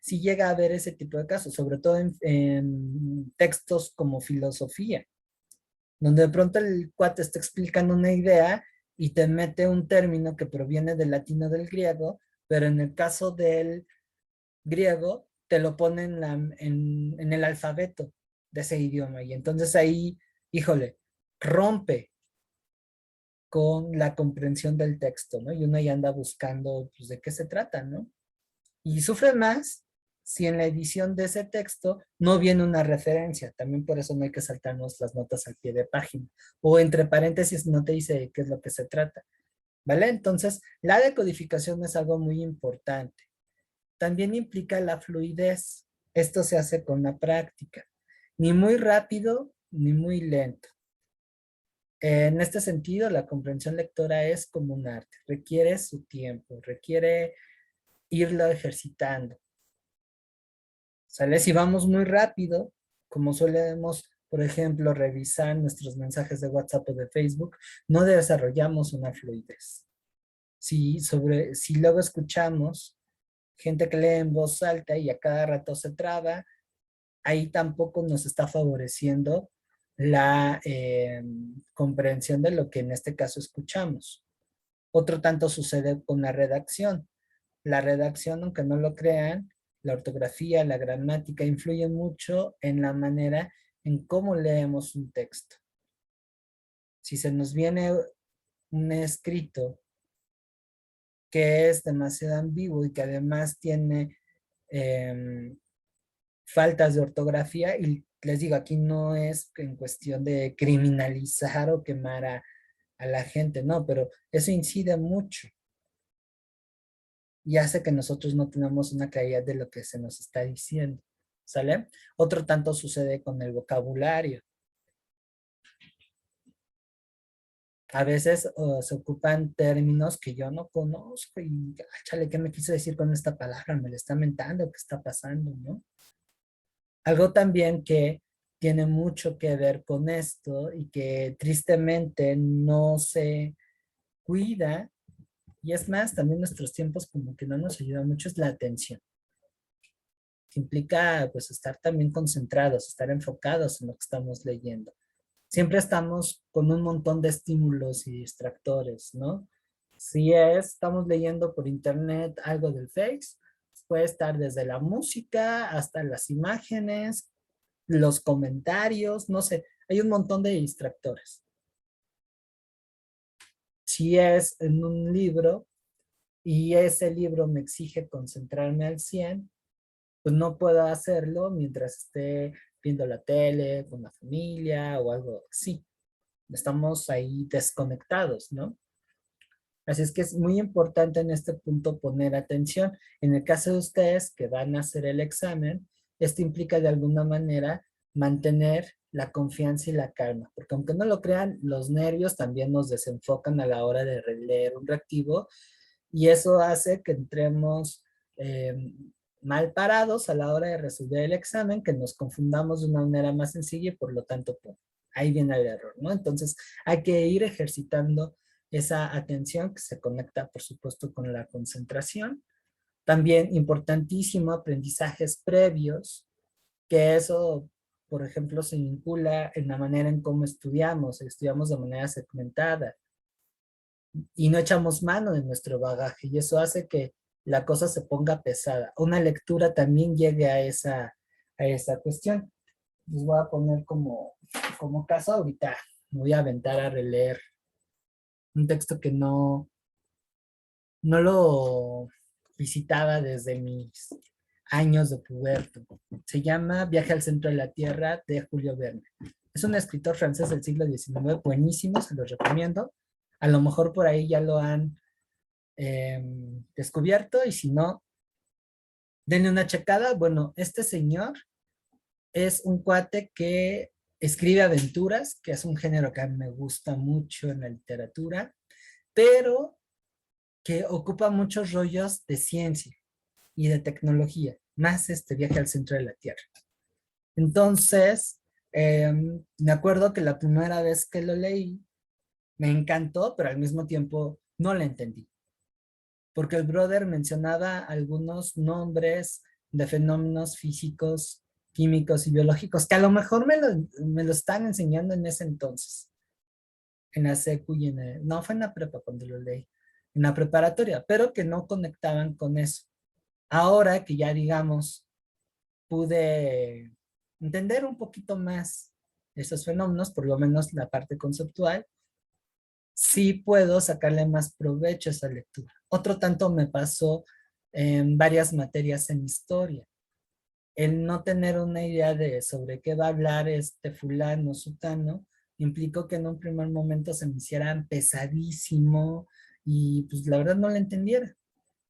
llega a haber ese tipo de casos, sobre todo en textos como filosofía, donde de pronto el cuate está explicando una idea y te mete un término que proviene del latino del griego, pero en el caso del griego te lo pone en el alfabeto de ese idioma. Y entonces ahí, híjole, rompe con la comprensión del texto, ¿no? Y uno ya anda buscando, pues, de qué se trata, ¿no? Y sufre más si en la edición de ese texto no viene una referencia. También por eso no hay que saltarnos las notas al pie de página. O entre paréntesis no te dice de qué es lo que se trata. ¿Vale? Entonces, la decodificación es algo muy importante. También implica la fluidez. Esto se hace con la práctica. Ni muy rápido, ni muy lento. En este sentido, la comprensión lectora es como un arte. Requiere su tiempo, requiere irlo ejercitando. ¿Sale? Si vamos muy rápido, como solemos, por ejemplo, revisar nuestros mensajes de WhatsApp o de Facebook, no desarrollamos una fluidez. Si luego escuchamos gente que lee en voz alta y a cada rato se traba, ahí tampoco nos está favoreciendo la comprensión de lo que en este caso escuchamos. Otro tanto sucede con la redacción. La redacción, aunque no lo crean, la ortografía, la gramática, influye mucho en la manera en cómo leemos un texto. Si se nos viene un escrito que es demasiado ambiguo y que además tiene faltas de ortografía, y les digo, aquí no es en cuestión de criminalizar o quemar a la gente, no, pero eso incide mucho y hace que nosotros no tengamos una claridad de lo que se nos está diciendo, ¿sale? Otro tanto sucede con el vocabulario. A veces se ocupan términos que yo no conozco y, chale, ¿qué me quiso decir con esta palabra? ¿Me le está mentando? ¿Qué está pasando? ¿No? Algo también que tiene mucho que ver con esto y que tristemente no se cuida, y es más, también nuestros tiempos como que no nos ayuda mucho, es la atención. Que implica pues estar también concentrados, estar enfocados en lo que estamos leyendo. Siempre estamos con un montón de estímulos y distractores, ¿no? Si estamos leyendo por internet algo del Face, puede estar desde la música hasta las imágenes, los comentarios, no sé, hay un montón de distractores. Si es en un libro y ese libro me exige concentrarme al 100, pues no puedo hacerlo mientras esté viendo la tele con la familia o algo así. Estamos ahí desconectados, ¿no? Así es que es muy importante en este punto poner atención. En el caso de ustedes que van a hacer el examen, esto implica de alguna manera mantener la confianza y la calma, porque aunque no lo crean, los nervios también nos desenfocan a la hora de leer un reactivo y eso hace que entremos mal parados a la hora de resolver el examen, que nos confundamos de una manera más sencilla y por lo tanto, pues, ahí viene el error, ¿no? Entonces hay que ir ejercitando esa atención que se conecta, por supuesto, con la concentración. También importantísimo, aprendizajes previos, que eso, por ejemplo, se vincula en la manera en cómo estudiamos de manera segmentada y no echamos mano de nuestro bagaje y eso hace que la cosa se ponga pesada. Una lectura también llegue a esa cuestión. Les voy a poner como caso ahorita, me voy a aventar a releer un texto que no lo visitaba desde mis años de puberto. Se llama Viaje al centro de la Tierra de Julio Verne. Es un escritor francés del siglo XIX, buenísimo, se los recomiendo. A lo mejor por ahí ya lo han descubierto y si no, denle una checada. Bueno, este señor es un cuate que escribe aventuras, que es un género que a mí me gusta mucho en la literatura, pero que ocupa muchos rollos de ciencia y de tecnología, más este Viaje al centro de la Tierra. Entonces, me acuerdo que la primera vez que lo leí, me encantó, pero al mismo tiempo no lo entendí. Porque el brother mencionaba algunos nombres de fenómenos físicos, químicos y biológicos que a lo mejor me lo están enseñando en ese entonces. En la secu y no, fue en la prepa cuando lo leí, en la preparatoria, pero que no conectaban con eso. Ahora que ya, digamos, pude entender un poquito más esos fenómenos, por lo menos la parte conceptual, sí puedo sacarle más provecho a esa lectura. Otro tanto me pasó en varias materias en historia. el no tener una idea de sobre qué va a hablar este fulano, sutano, implicó que en un primer momento se me hiciera pesadísimo y pues la verdad no lo entendiera.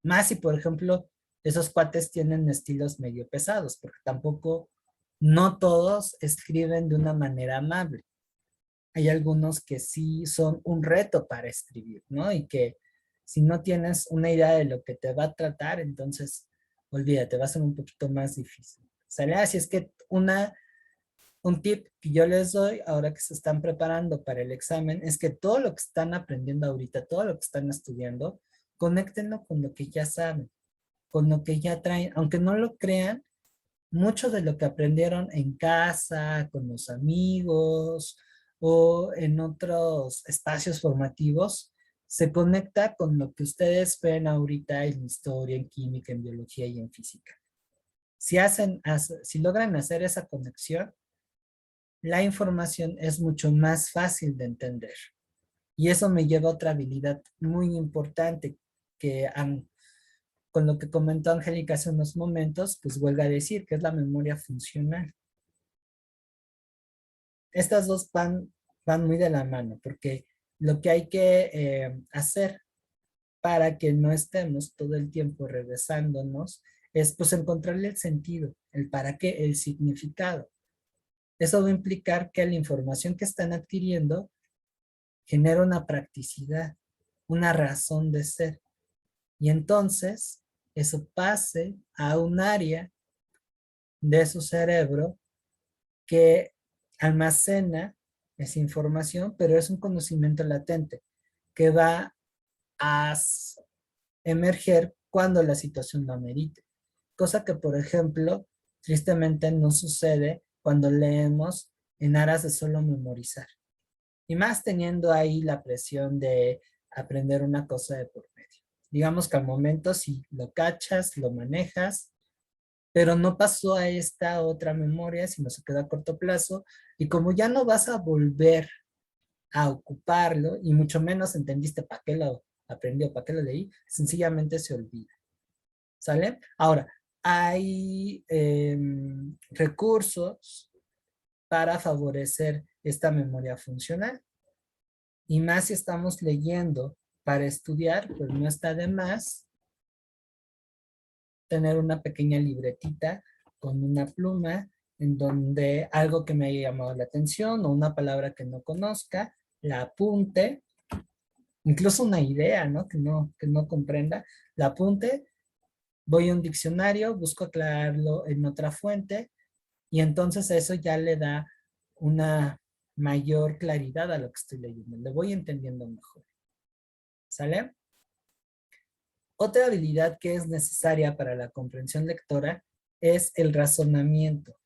Más si, por ejemplo, esos cuates tienen estilos medio pesados, porque tampoco, no todos escriben de una manera amable. Hay algunos que sí son un reto para escribir, ¿no? Y que si no tienes una idea de lo que te va a tratar, entonces olvídate, va a ser un poquito más difícil. ¿Sale? Así es que un tip que yo les doy ahora que se están preparando para el examen es que todo lo que están aprendiendo ahorita, todo lo que están estudiando, conéctenlo con lo que ya saben, con lo que ya traen, aunque no lo crean, mucho de lo que aprendieron en casa, con los amigos o en otros espacios formativos, se conecta con lo que ustedes ven ahorita en historia, en química, en biología y en física. Si logran hacer esa conexión, la información es mucho más fácil de entender. Y eso me lleva a otra habilidad muy importante que con lo que comentó Angélica hace unos momentos, pues vuelvo a decir que es la memoria funcional. Estas dos van muy de la mano, porque lo que hay que hacer para que no estemos todo el tiempo regresándonos es pues encontrarle el sentido, el para qué, el significado. Eso va a implicar que la información que están adquiriendo genera una practicidad, una razón de ser. Y entonces eso pase a un área de su cerebro que almacena esa información, pero es un conocimiento latente que va a emerger cuando la situación lo amerite. Cosa que, por ejemplo, tristemente no sucede cuando leemos en aras de solo memorizar. Y más teniendo ahí la presión de aprender una cosa de por medio. Digamos que al momento si lo cachas, lo manejas, pero no pasó a esta otra memoria, sino se quedó a corto plazo. Y como ya no vas a volver a ocuparlo, y mucho menos entendiste para qué lo aprendió, para qué lo leí, sencillamente se olvida. ¿Sale? Ahora, hay recursos para favorecer esta memoria funcional. Y más si estamos leyendo para estudiar, pues no está de más tener una pequeña libretita con una pluma en donde algo que me haya llamado la atención o una palabra que no conozca, la apunte, incluso una idea, ¿no? Que no comprenda, la apunte, voy a un diccionario, busco aclararlo en otra fuente y entonces eso ya le da una mayor claridad a lo que estoy leyendo, le voy entendiendo mejor. ¿Sale? Otra habilidad que es necesaria para la comprensión lectora es el razonamiento,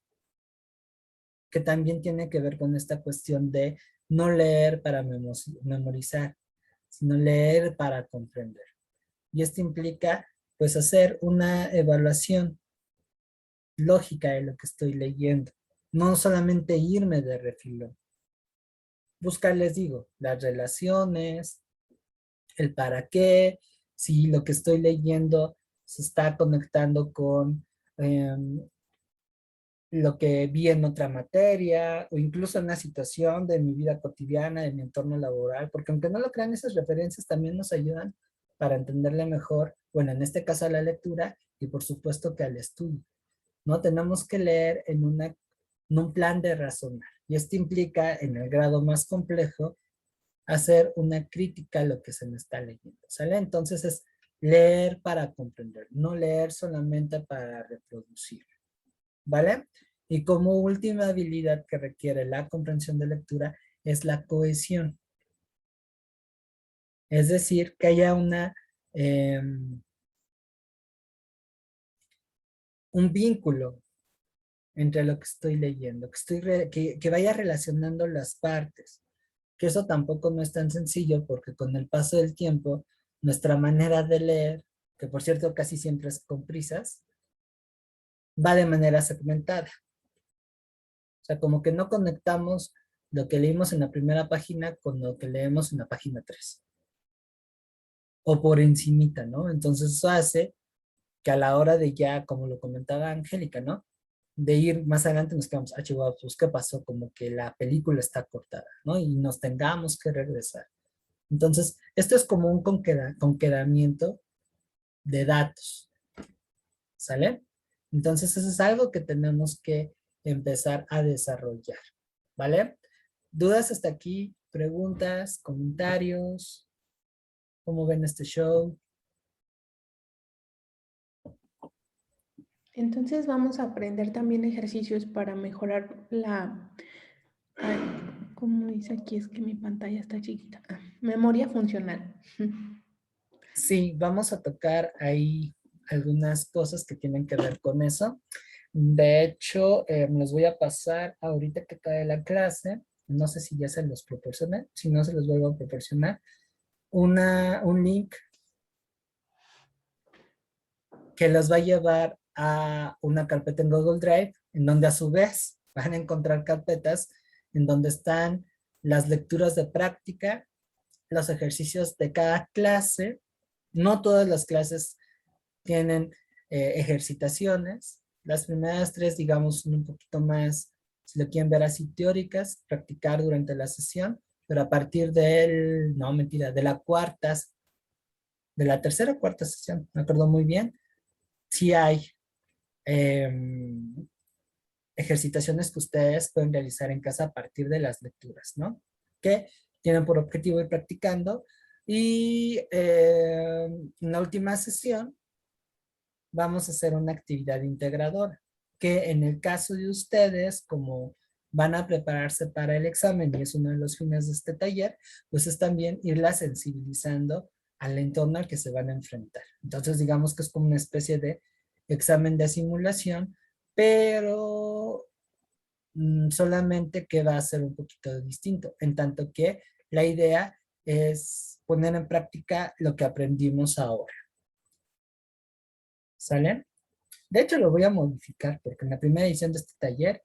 que también tiene que ver con esta cuestión de no leer para memorizar, sino leer para comprender. Y esto implica, pues, hacer una evaluación lógica de lo que estoy leyendo, no solamente irme de refilón. Buscar, les digo, las relaciones, el para qué, si lo que estoy leyendo se está conectando con lo que vi en otra materia o incluso en una situación de mi vida cotidiana, de mi entorno laboral, porque aunque no lo crean, esas referencias también nos ayudan para entenderle mejor, bueno, en este caso a la lectura y por supuesto que al estudio, ¿no? Tenemos que leer en un plan de razonar y esto implica en el grado más complejo hacer una crítica a lo que se me está leyendo, ¿sale? Entonces es leer para comprender, no leer solamente para reproducir, ¿vale? Y como última habilidad que requiere la comprensión de lectura es la cohesión. Es decir, que haya un vínculo entre lo que estoy leyendo, que vaya relacionando las partes. Que eso tampoco no es tan sencillo porque con el paso del tiempo, nuestra manera de leer, que por cierto casi siempre es con prisas, va de manera segmentada. O sea, como que no conectamos lo que leímos en la primera página con lo que leemos en la página 3. O por encimita, ¿no? Entonces eso hace que a la hora de ya, como lo comentaba Angélica, ¿no? de ir más adelante nos quedamos, Chihuahua, pues ¿qué pasó? Como que la película está cortada, ¿no? Y nos tengamos que regresar. Entonces, esto es como un conqueramiento de datos, ¿sale? Entonces, eso es algo que tenemos que empezar a desarrollar, ¿vale? ¿Dudas hasta aquí? ¿Preguntas? ¿Comentarios? ¿Cómo ven este show? Entonces vamos a aprender también ejercicios para mejorar la, ay, como dice aquí, es que mi pantalla está chiquita. Memoria funcional. Sí, vamos a tocar ahí algunas cosas que tienen que ver con eso. De hecho, me los voy a pasar ahorita que cae la clase. No sé si ya se los proporcioné. Si no, se los vuelvo a proporcionar. Un link que los va a llevar a una carpeta en Google Drive, en donde a su vez van a encontrar carpetas en donde están las lecturas de práctica, los ejercicios de cada clase. No todas las clases tienen ejercitaciones. Las primeras tres, digamos, son un poquito más, si lo quieren ver así, teóricas, practicar durante la sesión, pero a partir no, mentira, de la tercera o cuarta sesión, me acuerdo muy bien, sí hay ejercitaciones que ustedes pueden realizar en casa a partir de las lecturas, ¿no? Que tienen por objetivo ir practicando. Y en la última sesión vamos a hacer una actividad integradora, que en el caso de ustedes, como van a prepararse para el examen y es uno de los fines de este taller, pues es también irla sensibilizando al entorno al que se van a enfrentar. Entonces, digamos que es como una especie de examen de simulación, pero solamente que va a ser un poquito distinto, en tanto que la idea es poner en práctica lo que aprendimos ahora. ¿Sale? De hecho, lo voy a modificar porque en la primera edición de este taller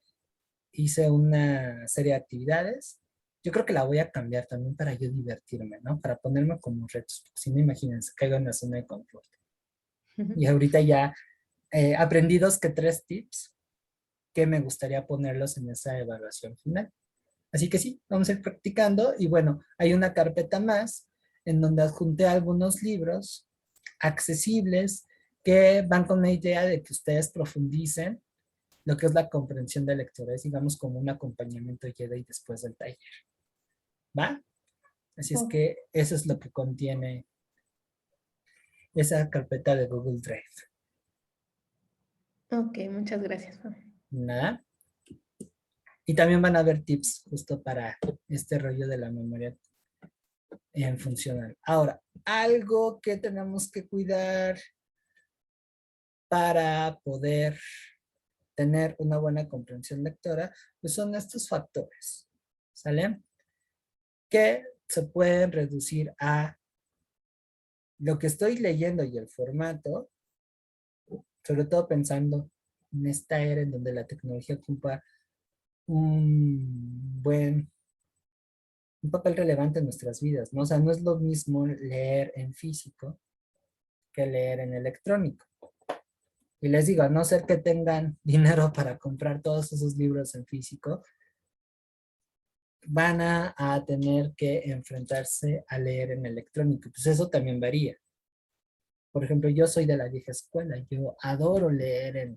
hice una serie de actividades. Yo creo que la voy a cambiar también para yo divertirme, ¿no? Para ponerme como retos. Porque si no, imagínense, caigo en la zona de confort. Y ahorita ya aprendí 2 que 3 tips que me gustaría ponerlos en esa evaluación final. Así que sí, vamos a ir practicando. Y bueno, hay una carpeta más en donde adjunté algunos libros accesibles que van con la idea de que ustedes profundicen lo que es la comprensión de lectura. Es, digamos, como un acompañamiento Jedi después del taller. ¿Va? Así es que eso es lo que contiene esa carpeta de Google Drive. Ok, muchas gracias. Nada. Y también van a haber tips justo para este rollo de la memoria en funcional. Ahora, algo que tenemos que cuidar para poder tener una buena comprensión lectora, pues son estos factores, ¿sale? Que se pueden reducir a lo que estoy leyendo y el formato, sobre todo pensando en esta era en donde la tecnología ocupa un papel relevante en nuestras vidas, ¿no? O sea, no es lo mismo leer en físico que leer en electrónico. Y les digo, a no ser que tengan dinero para comprar todos esos libros en físico, van a tener que enfrentarse a leer en electrónico. Pues eso también varía. Por ejemplo, yo soy de la vieja escuela. Yo adoro leer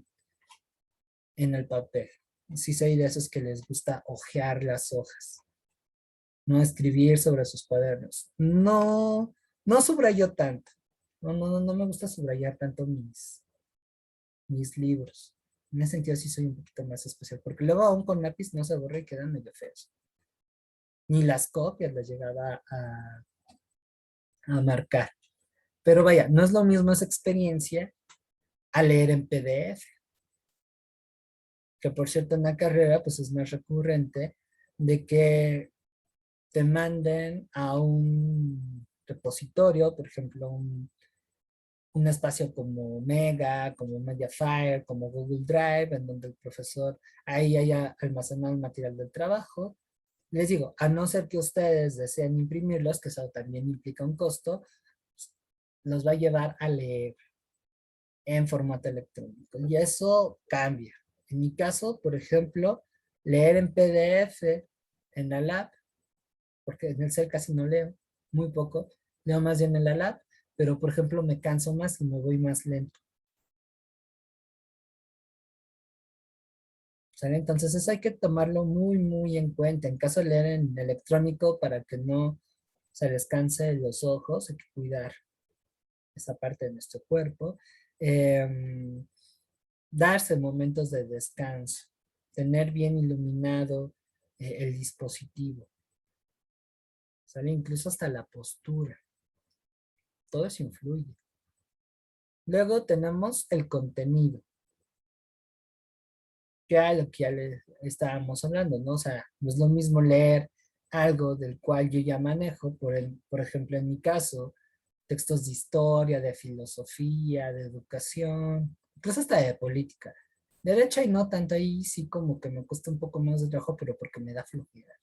en el papel. Sí soy de esos que les gusta hojear las hojas. No escribir sobre sus cuadernos. No, no subrayo tanto. No me gusta subrayar tanto mis libros. En ese sentido sí soy un poquito más especial, porque luego aún con lápiz no se borra y quedan medio feos. Ni las copias las llegaba a marcar. Pero vaya, no es lo mismo esa experiencia a leer en PDF, que por cierto en la carrera pues es más recurrente de que te manden a un repositorio, por ejemplo, un espacio como Mega, como Mediafire, como Google Drive, en donde el profesor ahí haya almacenado el material del trabajo. Les digo, a no ser que ustedes deseen imprimirlos, que eso también implica un costo, los va a llevar a leer en formato electrónico. Y eso cambia. En mi caso, por ejemplo, leer en PDF en la lab, porque en el CEL casi no leo, muy poco, leo más bien en la lab, pero por ejemplo me canso más y me voy más lento. ¿Sale? Entonces eso hay que tomarlo muy, muy en cuenta. En caso de leer en electrónico, para que no se descanse los ojos, hay que cuidar esa parte de nuestro cuerpo. Em, Darse momentos de descanso, tener bien iluminado el dispositivo, ¿sale? Incluso hasta la postura, todo eso influye. Luego tenemos el contenido, que era lo que ya le estábamos hablando, ¿no? O sea, no es lo mismo leer algo del cual yo ya manejo, por ejemplo, en mi caso, textos de historia, de filosofía, de educación, incluso hasta de política. Derecha y no tanto, ahí sí como que me cuesta un poco más de trabajo, pero porque me da flojera,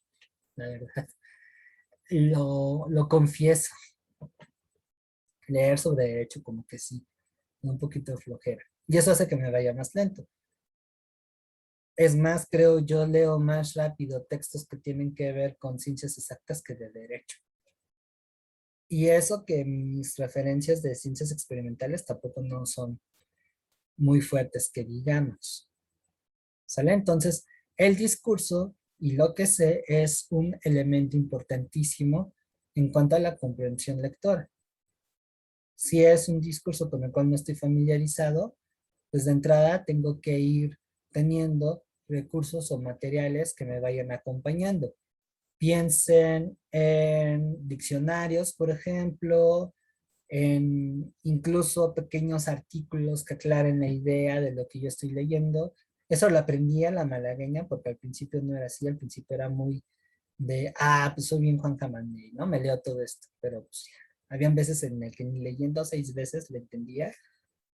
la verdad. Lo confieso. Leer sobre derecho como que sí, un poquito de flojera. Y eso hace que me vaya más lento. Es más, creo yo leo más rápido textos que tienen que ver con ciencias exactas que de derecho. Y eso que mis referencias de ciencias experimentales tampoco no son muy fuertes que digamos. ¿Sale? Entonces, el discurso y lo que sé es un elemento importantísimo en cuanto a la comprensión lectora. Si es un discurso con el cual no estoy familiarizado, pues de entrada tengo que ir teniendo recursos o materiales que me vayan acompañando. Piensen en diccionarios, por ejemplo, en incluso pequeños artículos que aclaren la idea de lo que yo estoy leyendo. Eso lo aprendí a la malagueña porque al principio no era así, al principio era muy de, pues soy bien Juan Camaney, ¿no? Me leo todo esto, pero pues habían veces en el que ni leyendo 6 veces le entendía,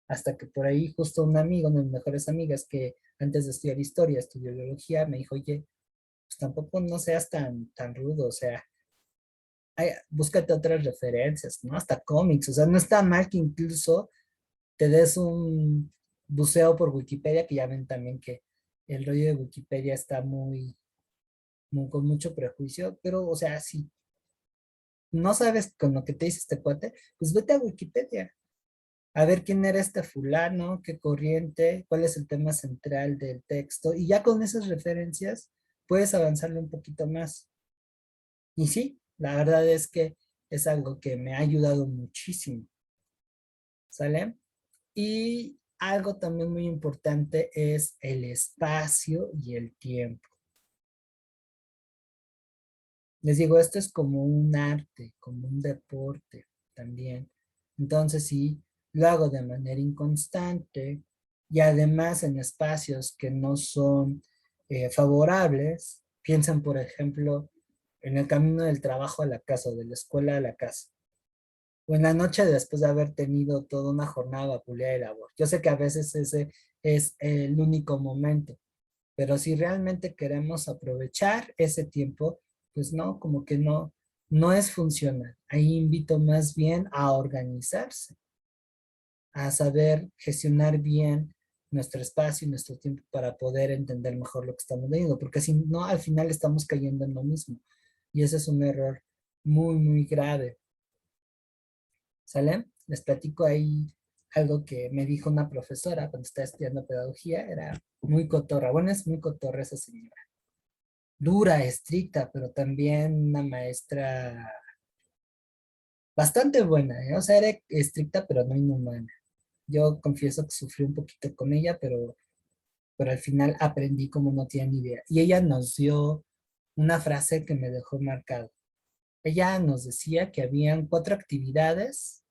hasta que por ahí justo un amigo, una de mis mejores amigas que antes de estudiar historia, estudió biología, me dijo, oye, pues tampoco no seas tan rudo, o sea, búscate otras referencias, ¿no? Hasta cómics, o sea, no está mal que incluso te des un buceo por Wikipedia, que ya ven también que el rollo de Wikipedia está con mucho prejuicio, pero, o sea, si no sabes con lo que te dice este cuate, pues vete a Wikipedia, a ver quién era este fulano, qué corriente, cuál es el tema central del texto, y ya con esas referencias puedes avanzarle un poquito más. Y sí, la verdad es que es algo que me ha ayudado muchísimo, ¿sale? Y algo también muy importante es el espacio y el tiempo. Les digo, esto es como un arte, como un deporte también. Entonces, sí, lo hago de manera inconstante y además en espacios que no son favorables. Piensen, por ejemplo, en el camino del trabajo a la casa o de la escuela a la casa. O en la noche después de haber tenido toda una jornada vapuleada de labor. Yo sé que a veces ese es el único momento, pero si realmente queremos aprovechar ese tiempo, pues no, como que no es funcional. Ahí invito más bien a organizarse, a saber gestionar bien nuestro espacio y nuestro tiempo para poder entender mejor lo que estamos leyendo, porque si no, al final estamos cayendo en lo mismo. Y ese es un error muy, muy grave. ¿Sale? Les platico ahí algo que me dijo una profesora cuando estaba estudiando pedagogía, era muy cotorra. Bueno, es muy cotorra esa señora. Dura, estricta, pero también una maestra bastante buena, ¿eh? O sea, era estricta, pero no inhumana. Yo confieso que sufrí un poquito con ella, pero al final aprendí como no tenía ni idea. Y ella nos dio una frase que me dejó marcado. Ella nos decía que habían 4 actividades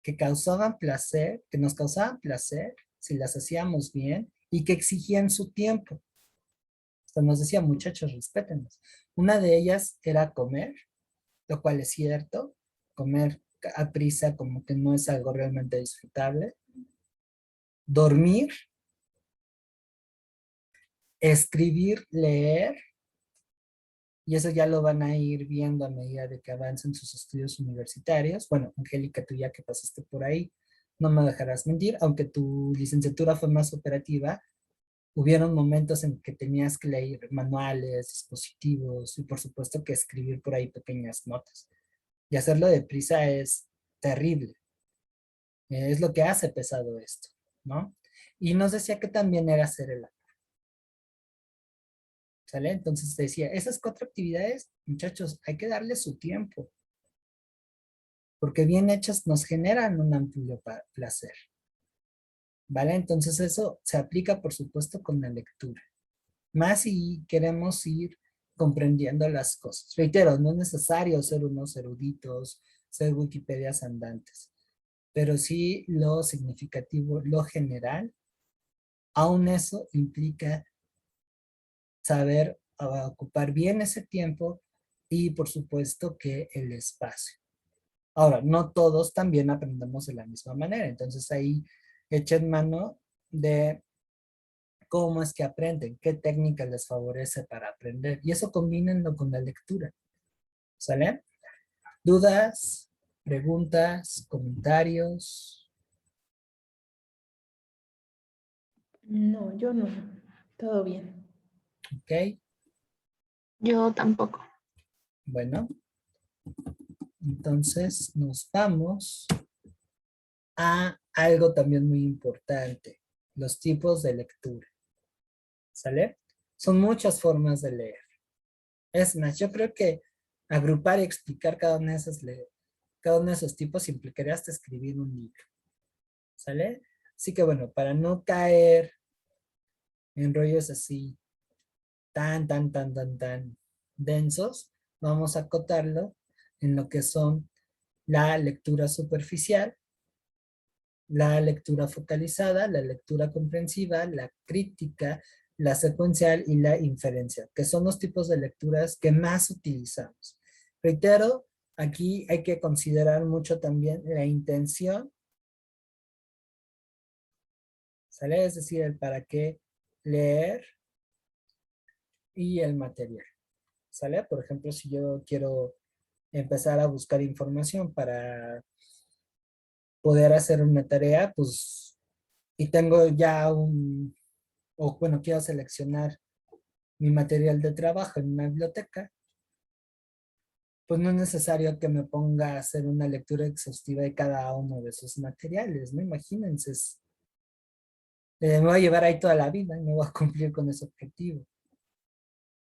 que causaban placer, que nos causaban placer si las hacíamos bien y que exigían su tiempo. Hasta nos decía, muchachos, respétenos. Una de ellas era comer, lo cual es cierto. Comer a prisa como que no es algo realmente disfrutable. Dormir, escribir, leer, y eso ya lo van a ir viendo a medida de que avancen sus estudios universitarios. Bueno, Angélica, tú ya que pasaste por ahí, no me dejarás mentir, aunque tu licenciatura fue más operativa, Hubieron momentos en que tenías que leer manuales, dispositivos y por supuesto que escribir por ahí pequeñas notas. Y hacerlo deprisa es terrible. Es lo que hace pesado esto, ¿no? Y nos decía que también era hacer el amor, ¿sale? Entonces decía, esas 4 actividades, muchachos, hay que darle su tiempo, porque bien hechas nos generan un amplio placer, ¿vale? Entonces eso se aplica, por supuesto, con la lectura. Más si queremos ir comprendiendo las cosas. Reitero, no es necesario ser unos eruditos, ser Wikipedias andantes, pero sí lo significativo, lo general, aún eso implica saber ocupar bien ese tiempo y por supuesto que el espacio. Ahora, no todos también aprendemos de la misma manera, entonces ahí echen mano de cómo es que aprenden, qué técnica les favorece para aprender. Y eso combínenlo con la lectura. ¿Sale? ¿Dudas? ¿Preguntas? ¿Comentarios? No, yo no. Todo bien. ¿Ok? Yo tampoco. Bueno, entonces nos vamos a algo también muy importante, los tipos de lectura. ¿Sale? Son muchas formas de leer. Es más, yo creo que agrupar y explicar cada uno de esos tipos implicaría hasta escribir un libro. ¿Sale? Así que bueno, para no caer en rollos así tan densos, vamos a acotarlo en lo que son la lectura superficial, la lectura focalizada, la lectura comprensiva, la crítica, la secuencial y la inferencial, que son los tipos de lecturas que más utilizamos. Reitero, aquí hay que considerar mucho también la intención, ¿sale? Es decir, el para qué leer y el material, ¿sale? Por ejemplo, si yo quiero empezar a buscar información para poder hacer una tarea, pues, y tengo ya o bueno, quiero seleccionar mi material de trabajo en una biblioteca, pues no es necesario que me ponga a hacer una lectura exhaustiva de cada uno de esos materiales, ¿no? Imagínense, me voy a llevar ahí toda la vida y no voy a cumplir con ese objetivo,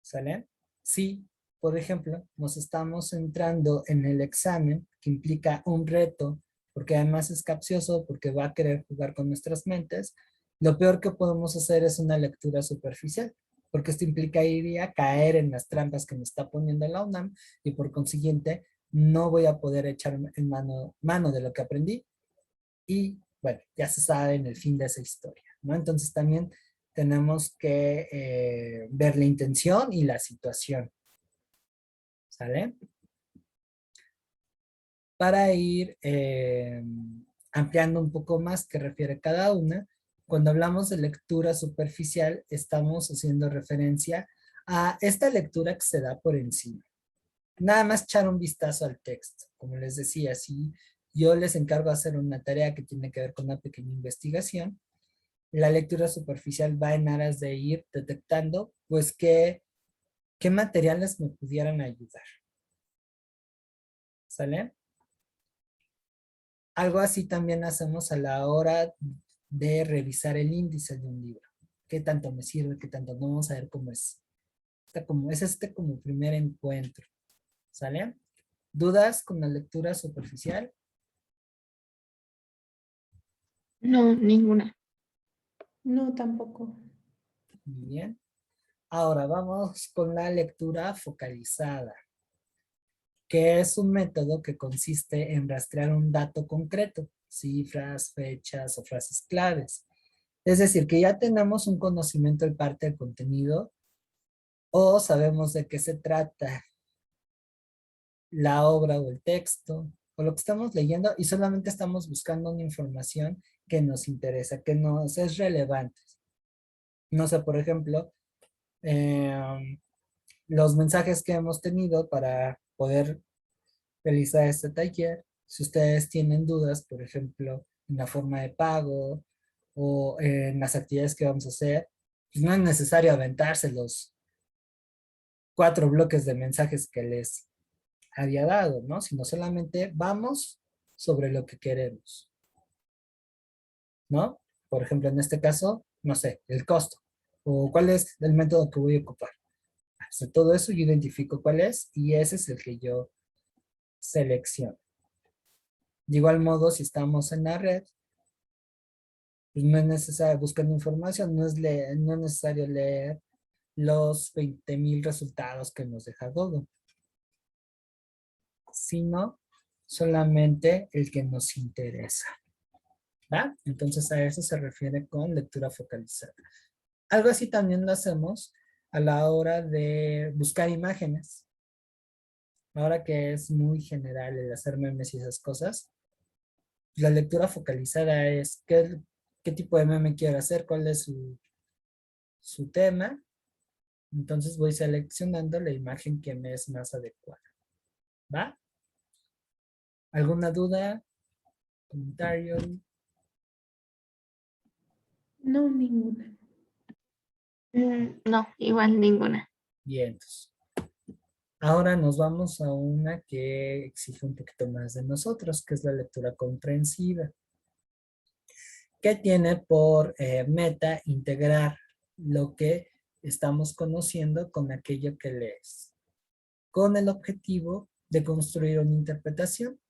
¿sale? Sí, por ejemplo, nos estamos centrando en el examen, que implica un reto, porque además es capcioso, porque va a querer jugar con nuestras mentes, lo peor que podemos hacer es una lectura superficial, porque esto implicaría caer en las trampas que me está poniendo la UNAM y por consiguiente no voy a poder echar en mano de lo que aprendí y bueno, ya se sabe en el fin de esa historia, ¿no? Entonces también tenemos que ver la intención y la situación, ¿sale? Para ir ampliando un poco más qué refiere cada una, cuando hablamos de lectura superficial, estamos haciendo referencia a esta lectura que se da por encima. Nada más echar un vistazo al texto. Como les decía, si yo les encargo hacer una tarea que tiene que ver con una pequeña investigación, la lectura superficial va en aras de ir detectando, pues, qué materiales me pudieran ayudar. ¿Sale? Algo así también hacemos a la hora de revisar el índice de un libro. ¿Qué tanto me sirve? ¿Qué tanto no? Vamos a ver cómo es. Es como primer encuentro. ¿Sale? ¿Dudas con la lectura superficial? No, ninguna. No, tampoco. Muy bien. Ahora vamos con la lectura focalizada, que es un método que consiste en rastrear un dato concreto, cifras, fechas o frases claves. Es decir, que ya tenemos un conocimiento de parte del contenido o sabemos de qué se trata la obra o el texto o lo que estamos leyendo y solamente estamos buscando una información que nos interesa, que nos es relevante. No sé, por ejemplo, los mensajes que hemos tenido para poder realizar este taller. Si ustedes tienen dudas, por ejemplo, en la forma de pago o en las actividades que vamos a hacer, pues no es necesario aventarse los 4 bloques de mensajes que les había dado, ¿no? Sino solamente vamos sobre lo que queremos, ¿no? Por ejemplo, en este caso, no sé, el costo, o cuál es el método que voy a ocupar. De todo eso yo identifico cuál es y ese es el que yo selecciono. De igual modo, si estamos en la red, pues no es necesario buscar información, no es necesario leer los 20,000 resultados que nos deja Google, sino solamente el que nos interesa. ¿Va? Entonces a eso se refiere con lectura focalizada. Algo así también lo hacemos a la hora de buscar imágenes. Ahora que es muy general el hacer memes y esas cosas, la lectura focalizada es qué tipo de meme quiero hacer, cuál es su tema. Entonces voy seleccionando la imagen que me es más adecuada. ¿Va? ¿Alguna duda? ¿Comentario? No, ninguna. No, igual ninguna. Bien, entonces. Ahora nos vamos a una que exige un poquito más de nosotros, que es la lectura comprensiva, que tiene por meta integrar lo que estamos conociendo con aquello que lees, con el objetivo de construir una interpretación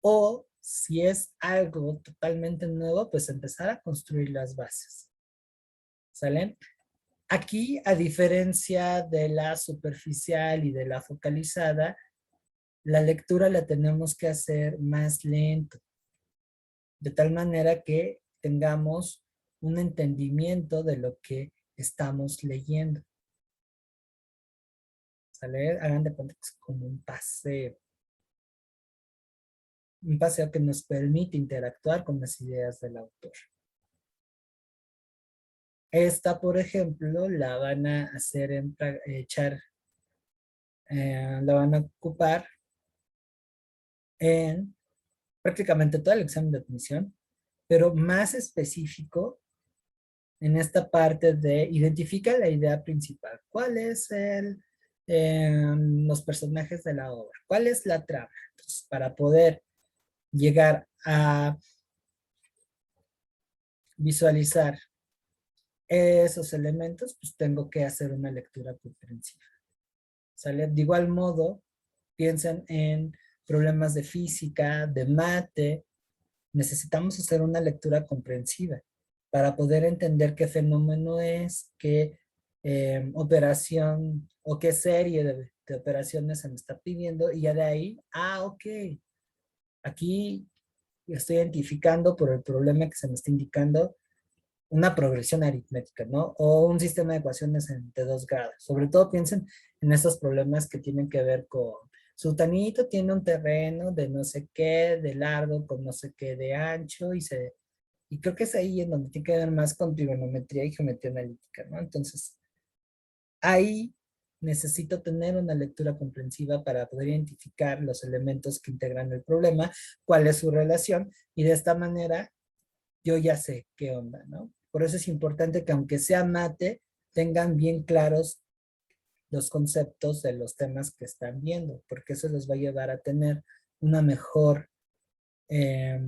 o si es algo totalmente nuevo, pues empezar a construir las bases. ¿Sale? Aquí, a diferencia de la superficial y de la focalizada, la lectura la tenemos que hacer más lento, de tal manera que tengamos un entendimiento de lo que estamos leyendo. ¿Sale? Hagan de cuenta que es como un paseo que nos permite interactuar con las ideas del autor. Esta, por ejemplo, la van a hacer la van a ocupar en prácticamente todo el examen de admisión, pero más específico en esta parte de identifica la idea principal. ¿Cuál es los personajes de la obra? ¿Cuál es la trama? Entonces, para poder llegar a visualizar esos elementos, pues tengo que hacer una lectura comprensiva. ¿Sale? De igual modo, piensen en problemas de física, de mate. Necesitamos hacer una lectura comprensiva para poder entender qué fenómeno es, qué operación o qué serie de operaciones se me está pidiendo y ya de ahí, ok, aquí estoy identificando por el problema que se me está indicando una progresión aritmética, ¿no? O un sistema de ecuaciones de 2 grados. Sobre todo piensen en esos problemas que tienen que ver con sultanito tiene un terreno de no sé qué, de largo, con no sé qué de ancho, y creo que es ahí en donde tiene que ver más con trigonometría y geometría analítica, ¿no? Entonces, ahí necesito tener una lectura comprensiva para poder identificar los elementos que integran el problema, cuál es su relación, y de esta manera yo ya sé qué onda, ¿no? Por eso es importante que aunque sea mate, tengan bien claros los conceptos de los temas que están viendo, porque eso les va a llevar a tener una mejor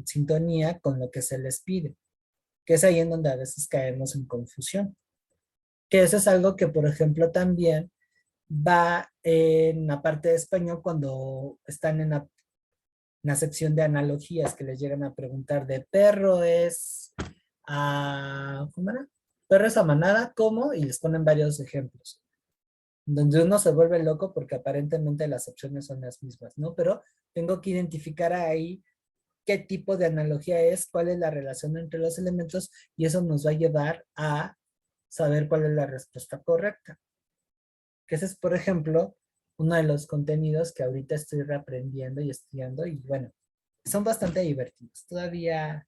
sintonía con lo que se les pide, que es ahí en donde a veces caemos en confusión. Que eso es algo que, por ejemplo, también va en la parte de español cuando están en la sección de analogías que les llegan a preguntar de perro es ¿cómo era? Perro es a manada, ¿cómo? Y les ponen varios ejemplos donde uno se vuelve loco porque aparentemente las opciones son las mismas, ¿no? Pero tengo que identificar ahí qué tipo de analogía es, cuál es la relación entre los elementos y eso nos va a llevar a saber cuál es la respuesta correcta. Que ese es, por ejemplo, uno de los contenidos que ahorita estoy reaprendiendo y estudiando y bueno, son bastante divertidos. Todavía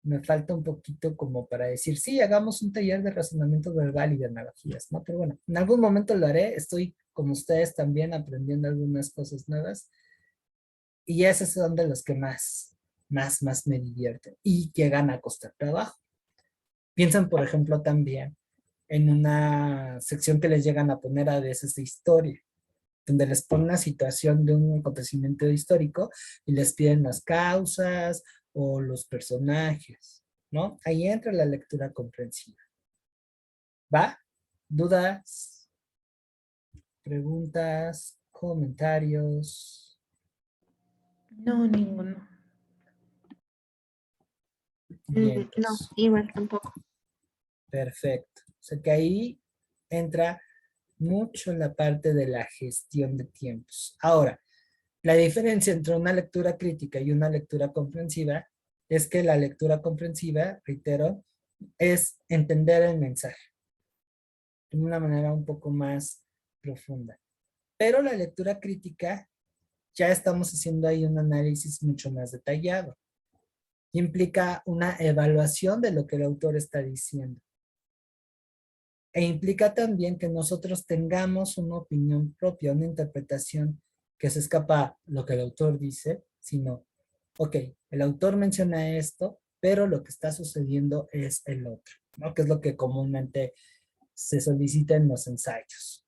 me falta un poquito como para decir, sí, hagamos un taller de razonamiento verbal y de analogías, ¿no? Pero bueno, en algún momento lo haré. Estoy, como ustedes, también aprendiendo algunas cosas nuevas. Y esos son de los que más me divierten y llegan a costar trabajo. Piensan, por ejemplo, también en una sección que les llegan a poner a veces de historia, donde les ponen una situación de un acontecimiento histórico y les piden las causas o los personajes, ¿no? Ahí entra la lectura comprensiva. ¿Va? ¿Dudas? ¿Preguntas? ¿Comentarios? No, ninguno. Bien, No, pues, igual tampoco. perfecto. O sea que ahí entra mucho la parte de la gestión de tiempos. Ahora, la diferencia entre una lectura crítica y una lectura comprensiva es que la lectura comprensiva, reitero, es entender el mensaje de una manera un poco más profunda. Pero la lectura crítica, ya estamos haciendo ahí un análisis mucho más detallado. Implica una evaluación de lo que el autor está diciendo. E implica también que nosotros tengamos una opinión propia, una interpretación que se escapa lo que el autor dice, sino, ok, el autor menciona esto, pero lo que está sucediendo es el otro, ¿no? Que es lo que comúnmente se solicita en los ensayos.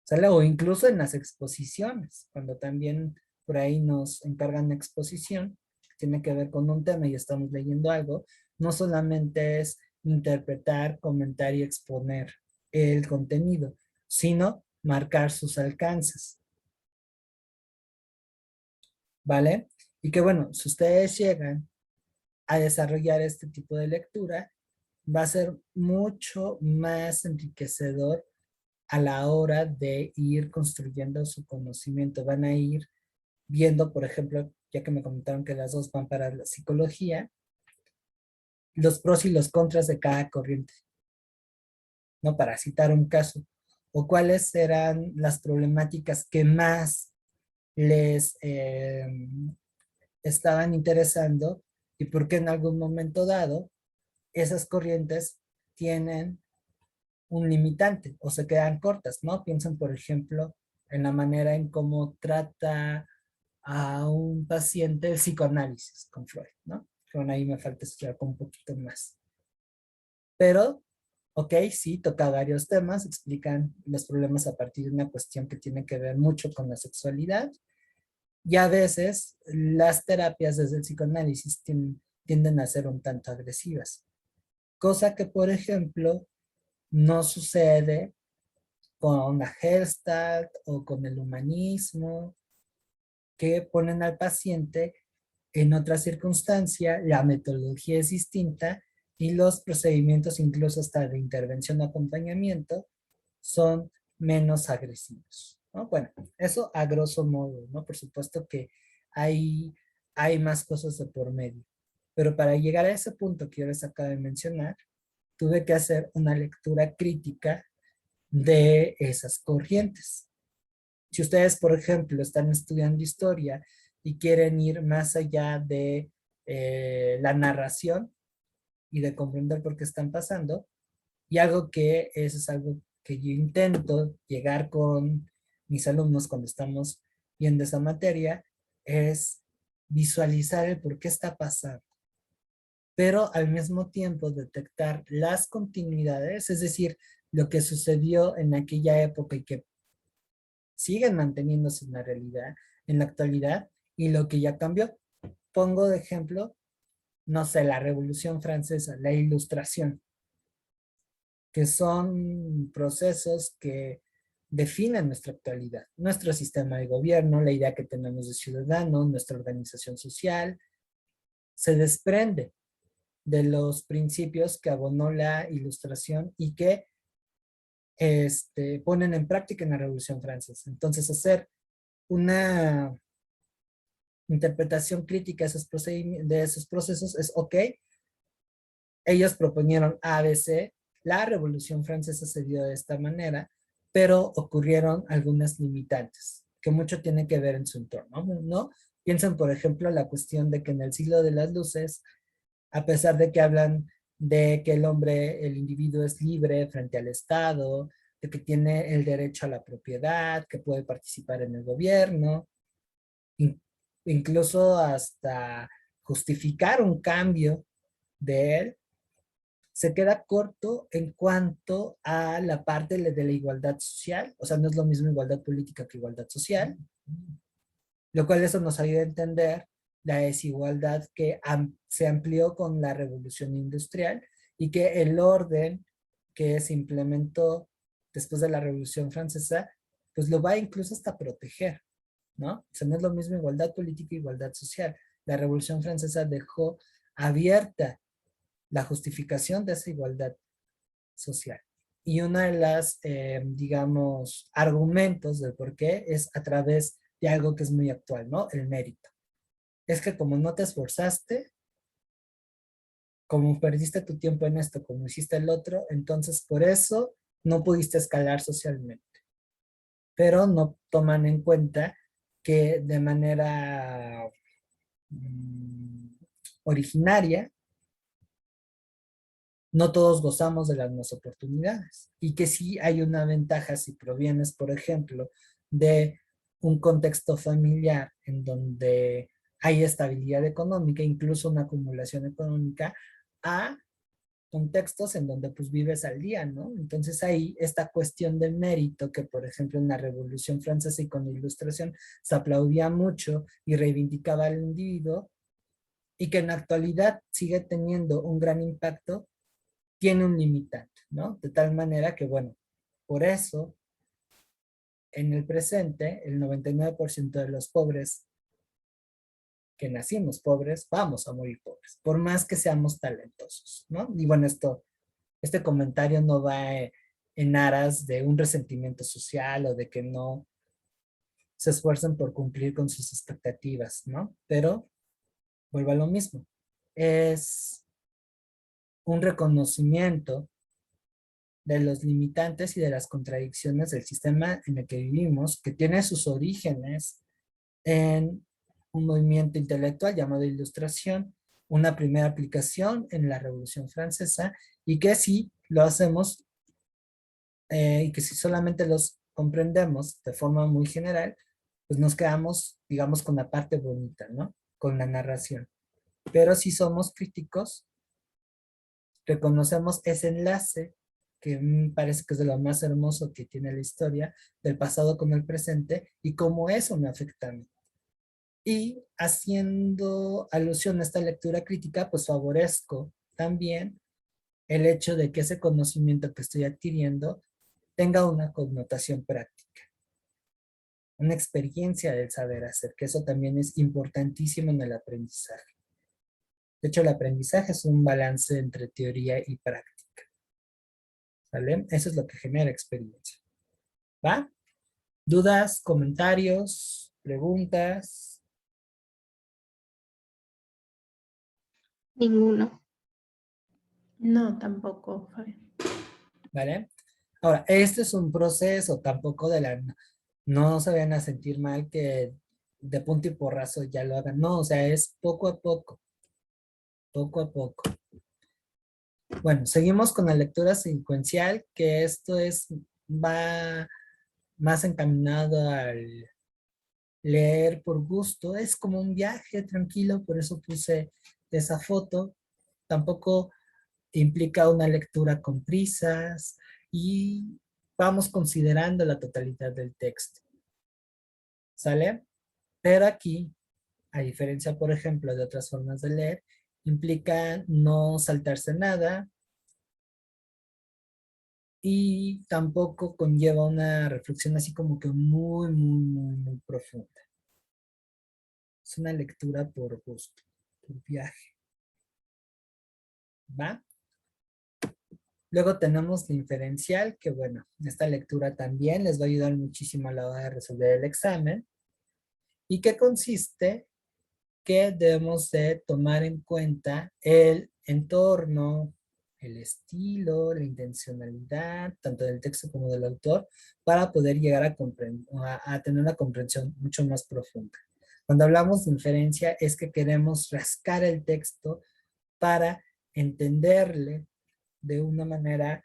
¿Sale? O incluso en las exposiciones, cuando también por ahí nos encargan una exposición, tiene que ver con un tema y estamos leyendo algo, no solamente es interpretar, comentar y exponer el contenido, sino marcar sus alcances, ¿vale? Y que bueno, si ustedes llegan a desarrollar este tipo de lectura, va a ser mucho más enriquecedor a la hora de ir construyendo su conocimiento. Van a ir viendo, por ejemplo, ya que me comentaron que las dos van para la psicología, los pros y los contras de cada corriente, ¿no? Para citar un caso. O cuáles eran las problemáticas que más les estaban interesando y por qué en algún momento dado esas corrientes tienen un limitante o se quedan cortas, ¿no? Piensen, por ejemplo, en la manera en cómo trata a un paciente el psicoanálisis con Freud, ¿no? Que bueno, ahí me falta estudiar un poquito más. Pero, ok, sí, toca varios temas, explican los problemas a partir de una cuestión que tiene que ver mucho con la sexualidad. Y a veces las terapias desde el psicoanálisis tienden a ser un tanto agresivas. Cosa que, por ejemplo, no sucede con la Gestalt o con el humanismo, que ponen al paciente en otra circunstancia, la metodología es distinta y los procedimientos, incluso hasta de intervención o acompañamiento, son menos agresivos, ¿no? Bueno, eso a grosso modo, ¿no? Por supuesto que hay, hay más cosas de por medio, pero para llegar a ese punto que yo les acabo de mencionar, tuve que hacer una lectura crítica de esas corrientes. Si ustedes, por ejemplo, están estudiando historia y quieren ir más allá de la narración y de comprender por qué están pasando, y algo que eso es algo que yo intento llegar con mis alumnos cuando estamos viendo esa materia, es visualizar el por qué está pasando, pero al mismo tiempo detectar las continuidades, es decir, lo que sucedió en aquella época y que siguen manteniéndose en la realidad, en la actualidad, y lo que ya cambió. Pongo de ejemplo, no sé, la Revolución Francesa, la Ilustración, que son procesos que definen nuestra actualidad, nuestro sistema de gobierno, la idea que tenemos de ciudadano, nuestra organización social, se desprende de los principios que abonó la Ilustración y que ponen en práctica en la Revolución Francesa. Entonces, hacer una interpretación crítica de esos procesos es, ok, ellos proponieron ABC, la Revolución Francesa se dio de esta manera, pero ocurrieron algunas limitantes, que mucho tiene que ver en su entorno, ¿no? Piensen, por ejemplo, la cuestión de que en el siglo de las luces, a pesar de que hablan de que el hombre, el individuo es libre frente al Estado, de que tiene el derecho a la propiedad, que puede participar en el gobierno, incluso hasta justificar un cambio de él, se queda corto en cuanto a la parte de la igualdad social, o sea, no es lo mismo igualdad política que igualdad social, lo cual eso nos ayuda a entender la desigualdad que se amplió con la revolución industrial y que el orden que se implementó después de la Revolución Francesa, pues lo va incluso hasta proteger, ¿no? O sea, no es lo mismo igualdad política e igualdad social. La Revolución Francesa dejó abierta la justificación de esa igualdad social. Y una de las, digamos, argumentos del por qué es a través de algo que es muy actual, ¿no? El mérito. Es que como no te esforzaste, como perdiste tu tiempo en esto, como hiciste el otro, entonces por eso no pudiste escalar socialmente. Pero no toman en cuenta que de manera originaria, no todos gozamos de las mismas oportunidades y que sí hay una ventaja si provienes, por ejemplo, de un contexto familiar en donde hay estabilidad económica, incluso una acumulación económica, a contextos en donde pues vives al día, ¿no? Entonces ahí esta cuestión del mérito que por ejemplo en la Revolución Francesa y con la Ilustración se aplaudía mucho y reivindicaba al individuo y que en la actualidad sigue teniendo un gran impacto, tiene un limitante, ¿no? De tal manera que, bueno, por eso, en el presente, el 99% de los pobres que nacimos pobres, vamos a morir pobres, por más que seamos talentosos, ¿no? Y bueno, este comentario no va en aras de un resentimiento social o de que no se esfuercen por cumplir con sus expectativas, ¿no? Pero vuelvo a lo mismo. Es un reconocimiento de los limitantes y de las contradicciones del sistema en el que vivimos, que tiene sus orígenes en un movimiento intelectual llamado Ilustración, una primera aplicación en la Revolución Francesa, y que si lo hacemos, y que si solamente los comprendemos de forma muy general, pues nos quedamos, digamos, con la parte bonita, ¿no? Con la narración. Pero si somos críticos, reconocemos ese enlace que me parece que es de lo más hermoso que tiene la historia, del pasado con el presente, y cómo eso me afecta a mí. Y haciendo alusión a esta lectura crítica, pues favorezco también el hecho de que ese conocimiento que estoy adquiriendo tenga una connotación práctica, una experiencia del saber hacer, que eso también es importantísimo en el aprendizaje. De hecho, el aprendizaje es un balance entre teoría y práctica. ¿Vale? Eso es lo que genera experiencia. ¿Va? ¿Dudas, comentarios, preguntas? Ninguno. No, tampoco, Fabián. ¿Vale? Ahora, este es un proceso, tampoco de la... No se vayan a sentir mal que de punto y porrazo ya lo hagan. No, o sea, es poco a poco. Poco a poco. Bueno, seguimos con la lectura secuencial, que esto va más encaminado al leer por gusto. Es como un viaje tranquilo, por eso puse esa foto. Tampoco implica una lectura con prisas y vamos considerando la totalidad del texto. ¿Sale? Pero aquí, a diferencia, por ejemplo, de otras formas de leer, implica no saltarse nada y tampoco conlleva una reflexión así como que muy, muy, muy, muy profunda. Es una lectura por gusto, por viaje. ¿Va? Luego tenemos la inferencial, que bueno, esta lectura también les va a ayudar muchísimo a la hora de resolver el examen. ¿Y qué consiste? Que debemos de tomar en cuenta el entorno, el estilo, la intencionalidad, tanto del texto como del autor, para poder llegar a tener una comprensión mucho más profunda. Cuando hablamos de inferencia es que queremos rascar el texto para entenderle de una manera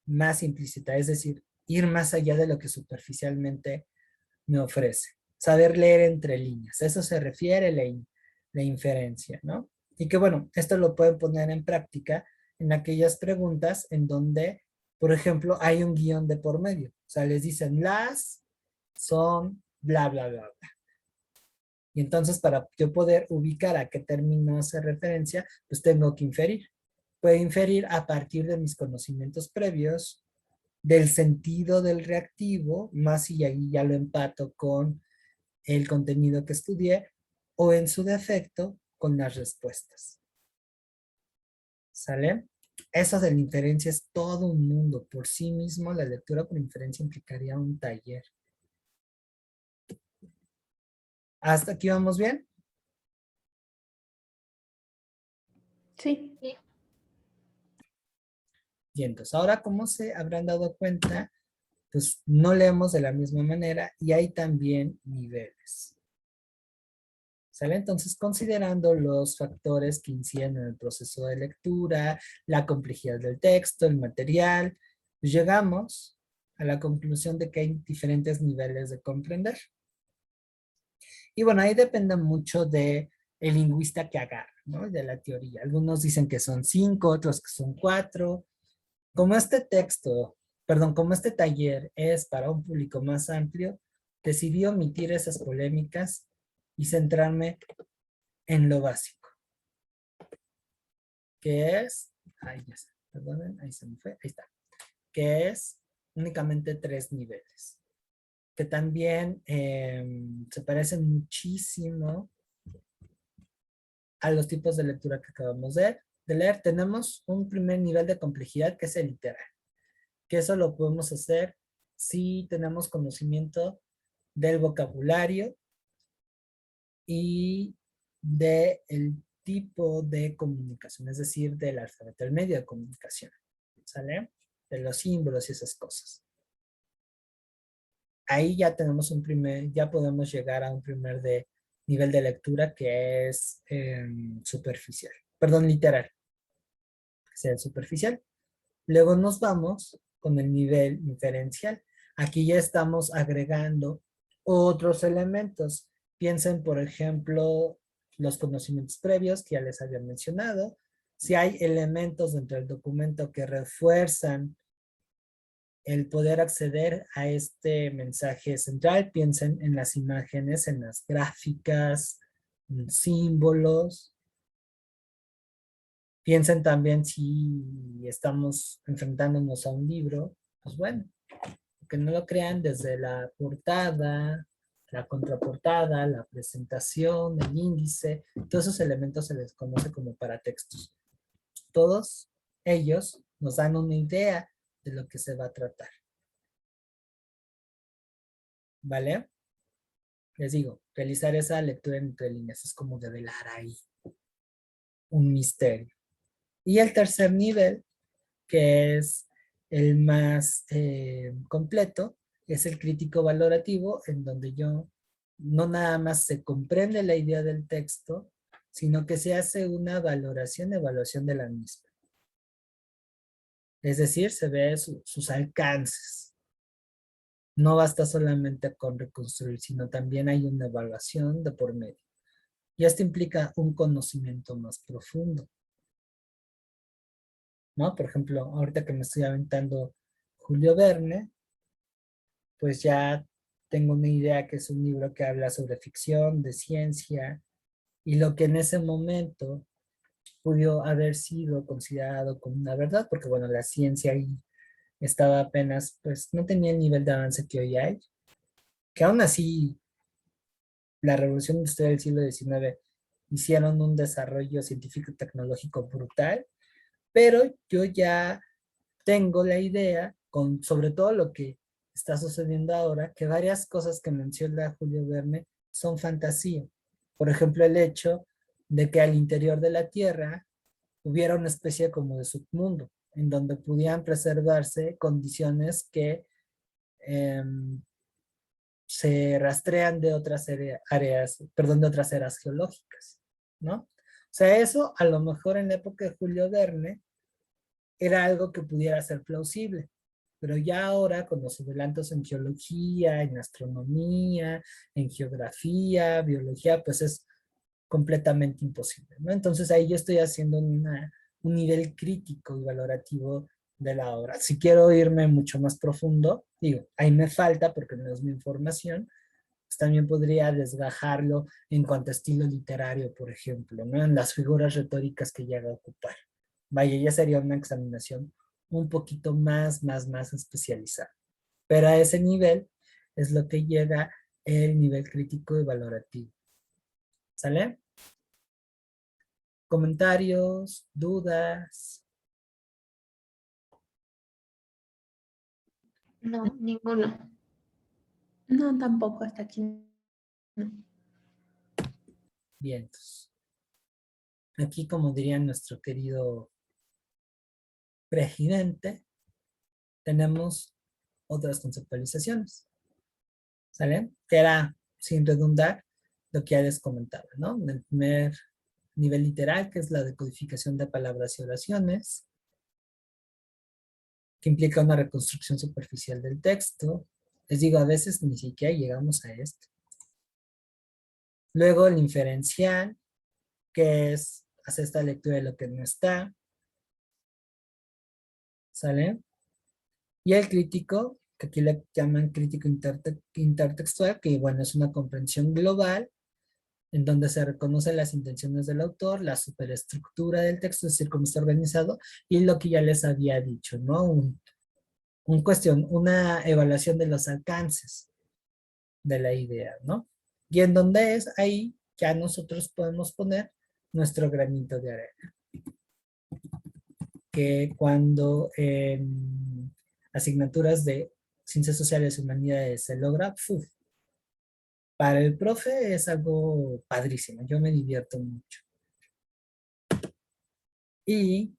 más implícita, es decir, ir más allá de lo que superficialmente me ofrece. Saber leer entre líneas, eso se refiere la inferencia, ¿no? Y que bueno, esto lo pueden poner en práctica en aquellas preguntas en donde, por ejemplo, hay un guión de por medio. O sea, les dicen las son bla, bla, bla, bla. Y entonces para yo poder ubicar a qué término hace referencia, pues tengo que inferir. Puedo inferir a partir de mis conocimientos previos, del sentido del reactivo, más si ahí ya lo empato con el contenido que estudié, o en su defecto, con las respuestas. ¿Sale? Eso de la inferencia es todo un mundo. Por sí mismo, la lectura por inferencia implicaría un taller. ¿Hasta aquí vamos bien? Sí. Y entonces, ahora, como se habrán dado cuenta, pues no leemos de la misma manera y hay también niveles. ¿Sale? Entonces, considerando los factores que inciden en el proceso de lectura, la complejidad del texto, el material, pues llegamos a la conclusión de que hay diferentes niveles de comprender. Y bueno, ahí depende mucho de el lingüista que agarra, ¿no? De la teoría. Algunos dicen que son 5, otros que son 4. Como este texto, perdón, como este taller es para un público más amplio, decidí omitir esas polémicas y centrarme en lo básico, que es, ahí ya está, perdonen, ahí se me fue, ahí está, que es únicamente 3 niveles, que también se parecen muchísimo a los tipos de lectura que acabamos de leer. Tenemos un primer nivel de complejidad que es el literal, que eso lo podemos hacer si tenemos conocimiento del vocabulario y del tipo de comunicación, es decir, del alfabeto, el medio de comunicación, ¿sale? De los símbolos y esas cosas. Ahí ya tenemos ya podemos llegar a un primer nivel de lectura que es superficial, perdón, literal, que sea el superficial. Luego nos vamos con el nivel inferencial. Aquí ya estamos agregando otros elementos. Piensen, por ejemplo, los conocimientos previos que ya les había mencionado. Si hay elementos dentro del documento que refuerzan el poder acceder a este mensaje central, piensen en las imágenes, en las gráficas, en símbolos. Piensen también si estamos enfrentándonos a un libro, pues bueno, que no lo crean desde la portada, la contraportada, la presentación, el índice, todos esos elementos se les conoce como paratextos. Todos ellos nos dan una idea de lo que se va a tratar. ¿Vale? Les digo, realizar esa lectura entre líneas es como develar ahí un misterio. Y el tercer nivel, que es el más completo, es el crítico valorativo, en donde yo no nada más se comprende la idea del texto, sino que se hace una evaluación de la misma. Es decir, se ve sus alcances. No basta solamente con reconstruir, sino también hay una evaluación de por medio. Y esto implica un conocimiento más profundo, ¿no? Por ejemplo, ahorita que me estoy aventando Julio Verne, pues ya tengo una idea que es un libro que habla sobre ficción, de ciencia, y lo que en ese momento pudo haber sido considerado como una verdad, porque bueno, la ciencia ahí estaba apenas, pues no tenía el nivel de avance que hoy hay, que aún así la revolución industrial del siglo XIX hicieron un desarrollo científico y tecnológico brutal, pero yo ya tengo la idea, sobre todo lo que está sucediendo ahora, que varias cosas que menciona Julio Verne son fantasía. Por ejemplo, el hecho de que al interior de la Tierra hubiera una especie como de submundo, en donde pudieran preservarse condiciones que se rastrean de otras áreas, perdón, de otras eras geológicas, ¿no? O sea, eso a lo mejor en la época de Julio Verne era algo que pudiera ser plausible, pero ya ahora con los adelantos en geología, en astronomía, en geografía, biología, pues es completamente imposible, ¿no? Entonces ahí yo estoy haciendo una un nivel crítico y valorativo de la obra. Si quiero irme mucho más profundo, digo, ahí me falta porque no es mi información, pues también podría desgajarlo en cuanto a estilo literario, por ejemplo, ¿no? En las figuras retóricas que llega a ocupar. Vaya, ya sería una examinación un poquito más especializada. Pero a ese nivel es lo que llega el nivel crítico y valorativo. ¿Sale? ¿Comentarios? ¿Dudas? No, ninguno. No, tampoco, hasta aquí. No. Bien. Aquí, como diría nuestro querido presidente, tenemos otras conceptualizaciones. ¿Sale? Que era, sin redundar, lo que ya les comentaba, ¿no? En el primer nivel literal, que es la decodificación de palabras y oraciones, que implica una reconstrucción superficial del texto. Les digo, a veces ni siquiera llegamos a esto. Luego el inferencial, que es hacer esta lectura de lo que no está. ¿Sale? Y el crítico, que aquí le llaman crítico intertextual, que bueno, es una comprensión global en donde se reconocen las intenciones del autor, la superestructura del texto, es decir, cómo está organizado, y lo que ya les había dicho, ¿no? Una evaluación de los alcances de la idea, ¿no? Y en donde es ahí ya nosotros podemos poner nuestro granito de arena. Que cuando en asignaturas de ciencias sociales y humanidades se logra, ¡fuf! Para el profe es algo padrísimo, yo me divierto mucho. Y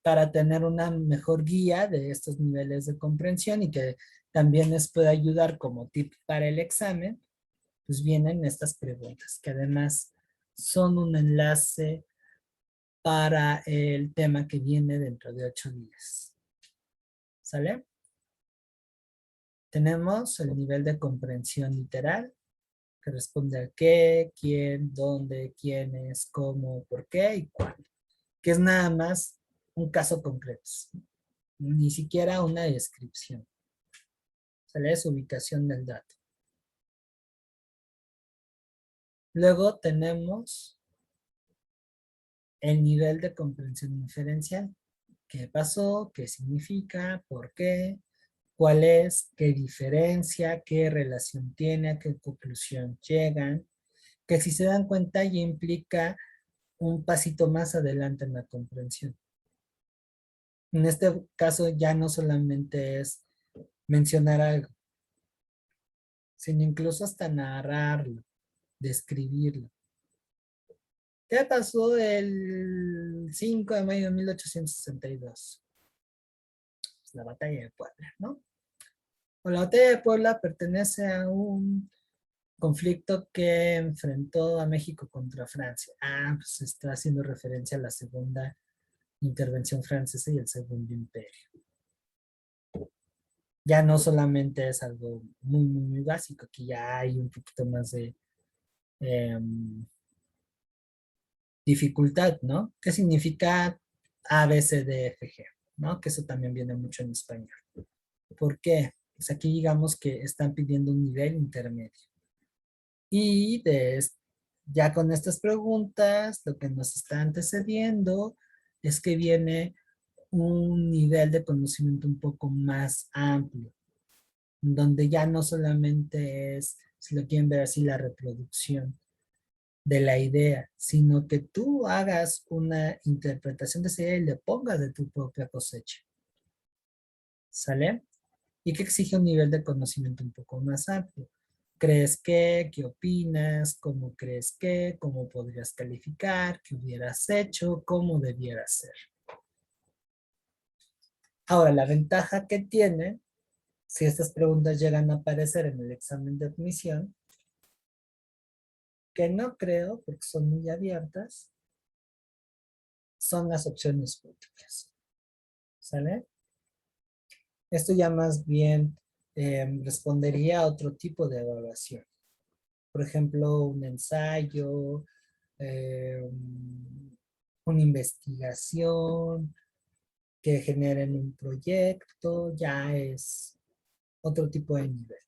para tener una mejor guía de estos niveles de comprensión y que también les pueda ayudar como tip para el examen, pues vienen estas preguntas, que además son un enlace para el tema que viene dentro de 8 días. ¿Sale? Tenemos el nivel de comprensión literal, que responde a qué, quién, dónde, quiénes, cómo, por qué y cuándo. Que es nada más un caso concreto, ni siquiera una descripción. ¿Sale? Es ubicación del dato. Luego tenemos el nivel de comprensión inferencial. ¿Qué pasó? ¿Qué significa? ¿Por qué? ¿Cuál es? ¿Qué diferencia? ¿Qué relación tiene? ¿A qué conclusión llegan? Que si se dan cuenta ya implica un pasito más adelante en la comprensión. En este caso ya no solamente es mencionar algo, sino incluso hasta narrarlo, describirlo. ¿Qué pasó el 5 de mayo de 1862? Pues la batalla de Puebla, ¿no? O la batalla de Puebla pertenece a un conflicto que enfrentó a México contra Francia. Ah, pues está haciendo referencia a la segunda intervención francesa y el segundo imperio. Ya no solamente es algo muy básico, aquí ya hay un poquito más de dificultad, ¿no? ¿Qué significa A, B, C, D, F, G? ¿No? Que eso también viene mucho en español. ¿Por qué? Pues aquí digamos que están pidiendo un nivel intermedio. Y ya con estas preguntas, lo que nos está antecediendo es que viene un nivel de conocimiento un poco más amplio, donde ya no solamente es, si lo quieren ver así, la reproducción de la idea, sino que tú hagas una interpretación de esa idea y le pongas de tu propia cosecha. ¿Sale? Y que exige un nivel de conocimiento un poco más amplio. ¿Crees que? ¿Qué opinas? ¿Cómo crees que? ¿Cómo podrías calificar? ¿Qué hubieras hecho? ¿Cómo debiera ser? Ahora, la ventaja que tiene, si estas preguntas llegan a aparecer en el examen de admisión, que no creo, porque son muy abiertas, son las opciones múltiples. ¿Sale? Esto ya más bien respondería a otro tipo de evaluación. Por ejemplo, un ensayo, una investigación, que generen un proyecto, ya es otro tipo de nivel.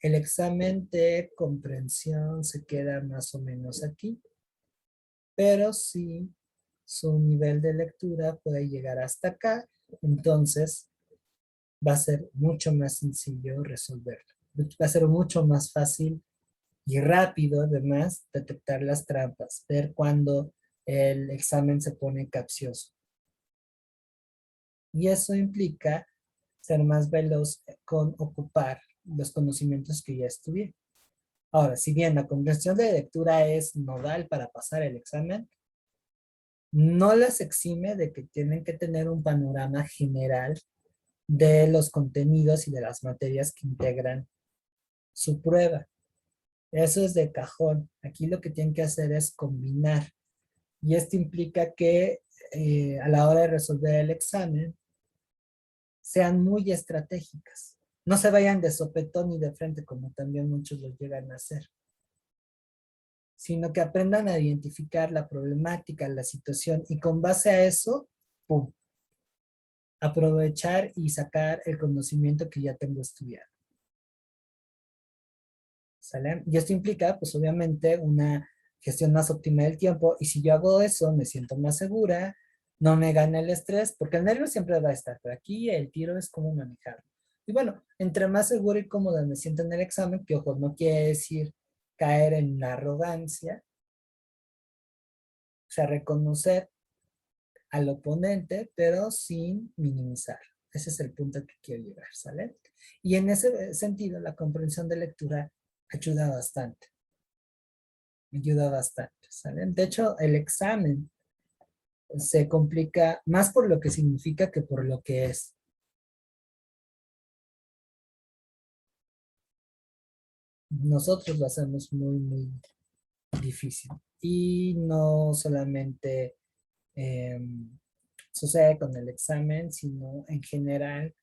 El examen de comprensión se queda más o menos aquí, pero si su nivel de lectura puede llegar hasta acá, entonces va a ser mucho más sencillo resolverlo. Va a ser mucho más fácil y rápido, además, detectar las trampas, ver cuando el examen se pone capcioso. Y eso implica ser más veloz con ocupar los conocimientos que ya estuvieron. Ahora, si bien la comprensión de lectura es nodal para pasar el examen, no las exime de que tienen que tener un panorama general de los contenidos y de las materias que integran su prueba. Eso es de cajón. Aquí lo que tienen que hacer es combinar. Y esto implica que a la hora de resolver el examen sean muy estratégicas. No se vayan de sopetón ni de frente como también muchos lo llegan a hacer, sino que aprendan a identificar la problemática, la situación y con base a eso, ¡pum!, aprovechar y sacar el conocimiento que ya tengo estudiado. ¿Sale? Y esto implica, pues obviamente, una gestión más óptima del tiempo y si yo hago eso, me siento más segura, no me gana el estrés, porque el nervio siempre va a estar, pero aquí el tiro es cómo manejarlo. Y bueno, entre más segura y cómoda me siento en el examen, que ojo, no quiere decir caer en la arrogancia, o sea, reconocer al oponente, pero sin minimizar. Ese es el punto que quiero llegar, ¿sale? Y en ese sentido, la comprensión de lectura ayuda bastante. Ayuda bastante, ¿sale? De hecho, el examen se complica más por lo que significa que por lo que es. Nosotros lo hacemos muy, muy difícil. Y no solamente sucede con el examen, sino en general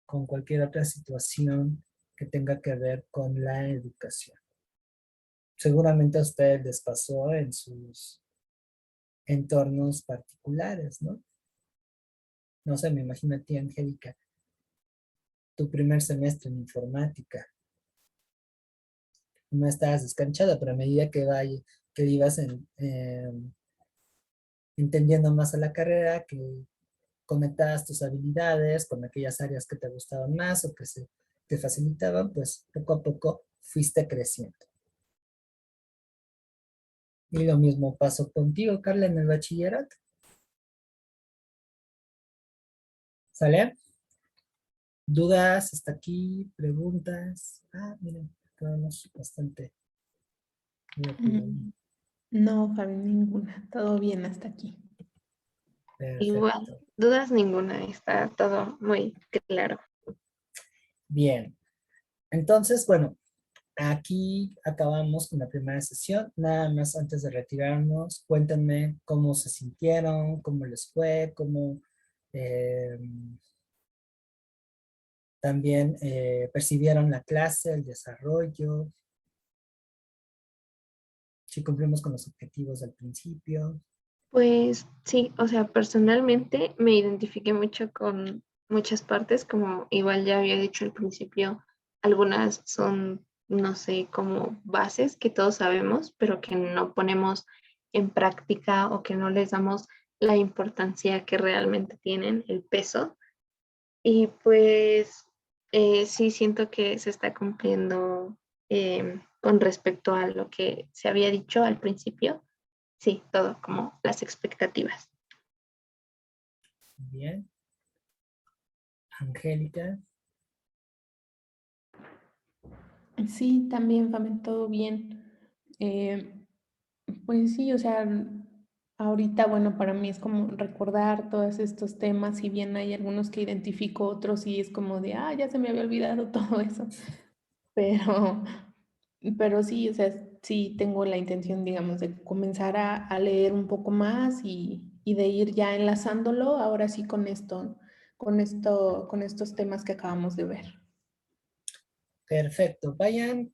con cualquier otra situación que tenga que ver con la educación. Seguramente a ustedes les pasó en sus entornos particulares, ¿no? No sé, me imagino a ti, Angélica, tu primer semestre en informática. No estabas descanchada, pero a medida que ibas entendiendo más a la carrera, que conectabas tus habilidades con aquellas áreas que te gustaban más o que se te facilitaban, pues poco a poco fuiste creciendo. Y lo mismo pasó contigo, Carla, en el bachillerato. ¿Sale? ¿Dudas hasta aquí? ¿Preguntas? Ah, miren, quedamos bastante rápido. No, Fabi, ninguna. Todo bien hasta aquí. Igual, Perfecto. dudas ninguna, está todo muy claro. Bien. Entonces, bueno, aquí acabamos con la primera sesión. Nada más antes de retirarnos, cuéntenme cómo se sintieron, cómo les fue, cómo eh, también percibieron la clase, el desarrollo, si cumplimos con los objetivos del principio. Pues sí, o sea, personalmente me identifiqué mucho con muchas partes, como igual ya había dicho al principio, algunas son, no sé, como bases que todos sabemos, pero que no ponemos en práctica o que no les damos la importancia que realmente tienen, el peso. Y pues sí siento que se está cumpliendo con respecto a lo que se había dicho al principio. Sí, todo como las expectativas. Bien. Angélica. Sí, también, Fabi, todo bien. Eh, pues sí, o sea, ahorita, bueno, para mí es como recordar todos estos temas, si bien hay algunos que identifico, otros y es como de, ah, ya se me había olvidado todo eso, pero, pero sí, o sea, sí tengo la intención, digamos, de comenzar a leer un poco más y de ir ya enlazándolo ahora sí con estos temas que acabamos de ver. Perfecto. Vayan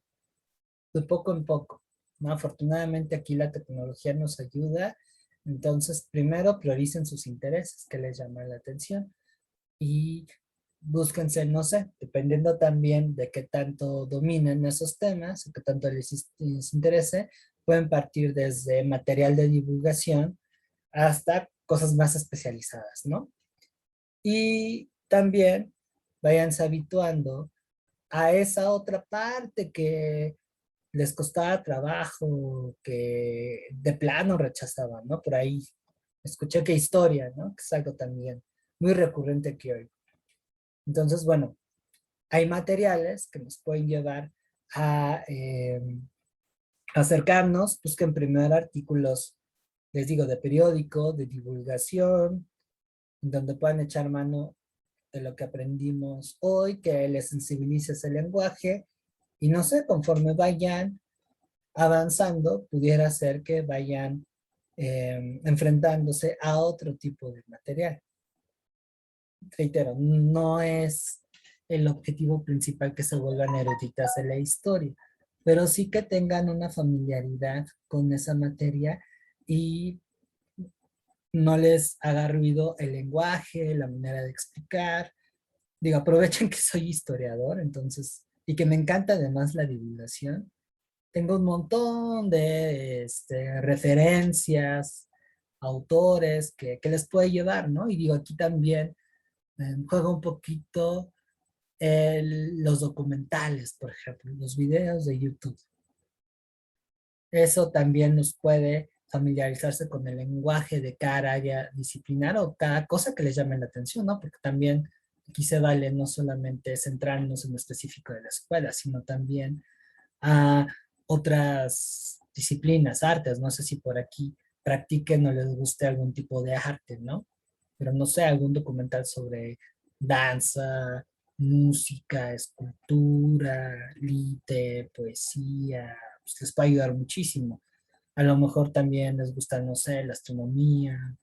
de poco en poco, ¿no? Afortunadamente aquí la tecnología nos ayuda. Entonces, primero prioricen sus intereses, que les llama la atención. Y búsquense, no sé, dependiendo también de qué tanto dominen esos temas o qué tanto les interese, pueden partir desde material de divulgación hasta cosas más especializadas, ¿no? Y también váyanse habituando a esa otra parte que les costaba trabajo, que de plano rechazaban, ¿no? Por ahí escuché que historia, ¿no? Que es algo también muy recurrente que hoy. Entonces, bueno, hay materiales que nos pueden llevar a acercarnos, busquen primero artículos, les digo, de periódico, de divulgación, donde puedan echar mano de lo que aprendimos hoy, que les sensibilice ese lenguaje, y no sé, conforme vayan avanzando, pudiera ser que vayan enfrentándose a otro tipo de material. Reitero, no es el objetivo principal que se vuelvan eruditas en la historia, pero sí que tengan una familiaridad con esa materia y no les haga ruido el lenguaje, la manera de explicar. Digo, aprovechen que soy historiador, entonces, y que me encanta además la divulgación. Tengo un montón de referencias, autores que les puede llevar, ¿no? Y digo, aquí también juega un poquito los documentales, por ejemplo, los videos de YouTube. Eso también nos puede familiarizarse con el lenguaje de cada área disciplinar o cada cosa que les llame la atención, ¿no? Porque también aquí se vale no solamente centrarnos en lo específico de la escuela, sino también a otras disciplinas, artes. No sé si por aquí practiquen o les guste algún tipo de arte, ¿no? Pero no sé, algún documental sobre danza, música, escultura, lite, poesía, pues les puede ayudar muchísimo. A lo mejor también les gusta, no sé, la astronomía.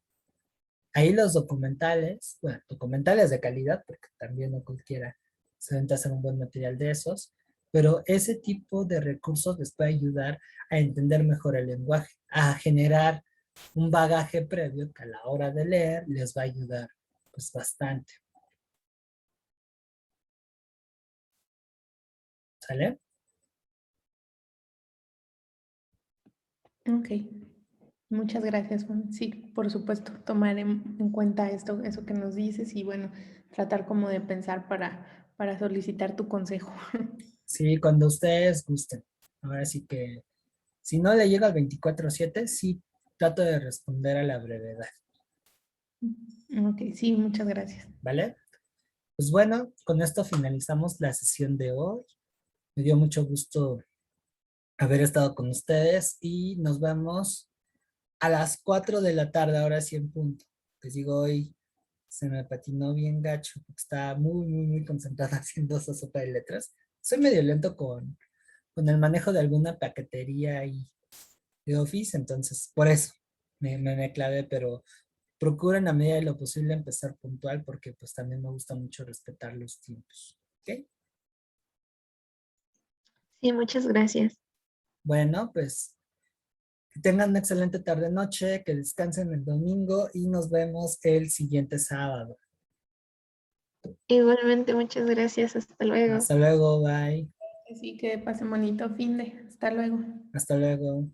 Ahí los documentales, bueno, documentales de calidad, porque también no cualquiera se venta hacer un buen material de esos, pero ese tipo de recursos les puede ayudar a entender mejor el lenguaje, a generar un bagaje previo que a la hora de leer les va a ayudar pues bastante. ¿Sale? Ok, muchas gracias, Juan. Sí, por supuesto, tomar en cuenta esto, eso que nos dices y bueno, tratar como de pensar para solicitar tu consejo. Sí, cuando ustedes gusten. Ahora sí que si no le llega al 24/7, sí trato de responder a la brevedad. Ok, sí, muchas gracias. ¿Vale? Pues bueno, con esto finalizamos la sesión de hoy. Me dio mucho gusto haber estado con ustedes y nos vemos a las 4 de la tarde, ahora sí en punto. Les digo, hoy se me patinó bien gacho, porque estaba muy concentrada haciendo esa sopa de letras. Soy medio lento con el manejo de alguna paquetería y de Office, entonces por eso me clavé, pero procuren a medida de lo posible empezar puntual porque pues también me gusta mucho respetar los tiempos. ¿Ok? Sí, muchas gracias. Bueno, pues que tengan una excelente tarde-noche, que descansen el domingo y nos vemos el siguiente sábado. Igualmente, muchas gracias. Hasta luego. Hasta luego, bye. Así que pasen bonito fin de. Hasta luego. Hasta luego.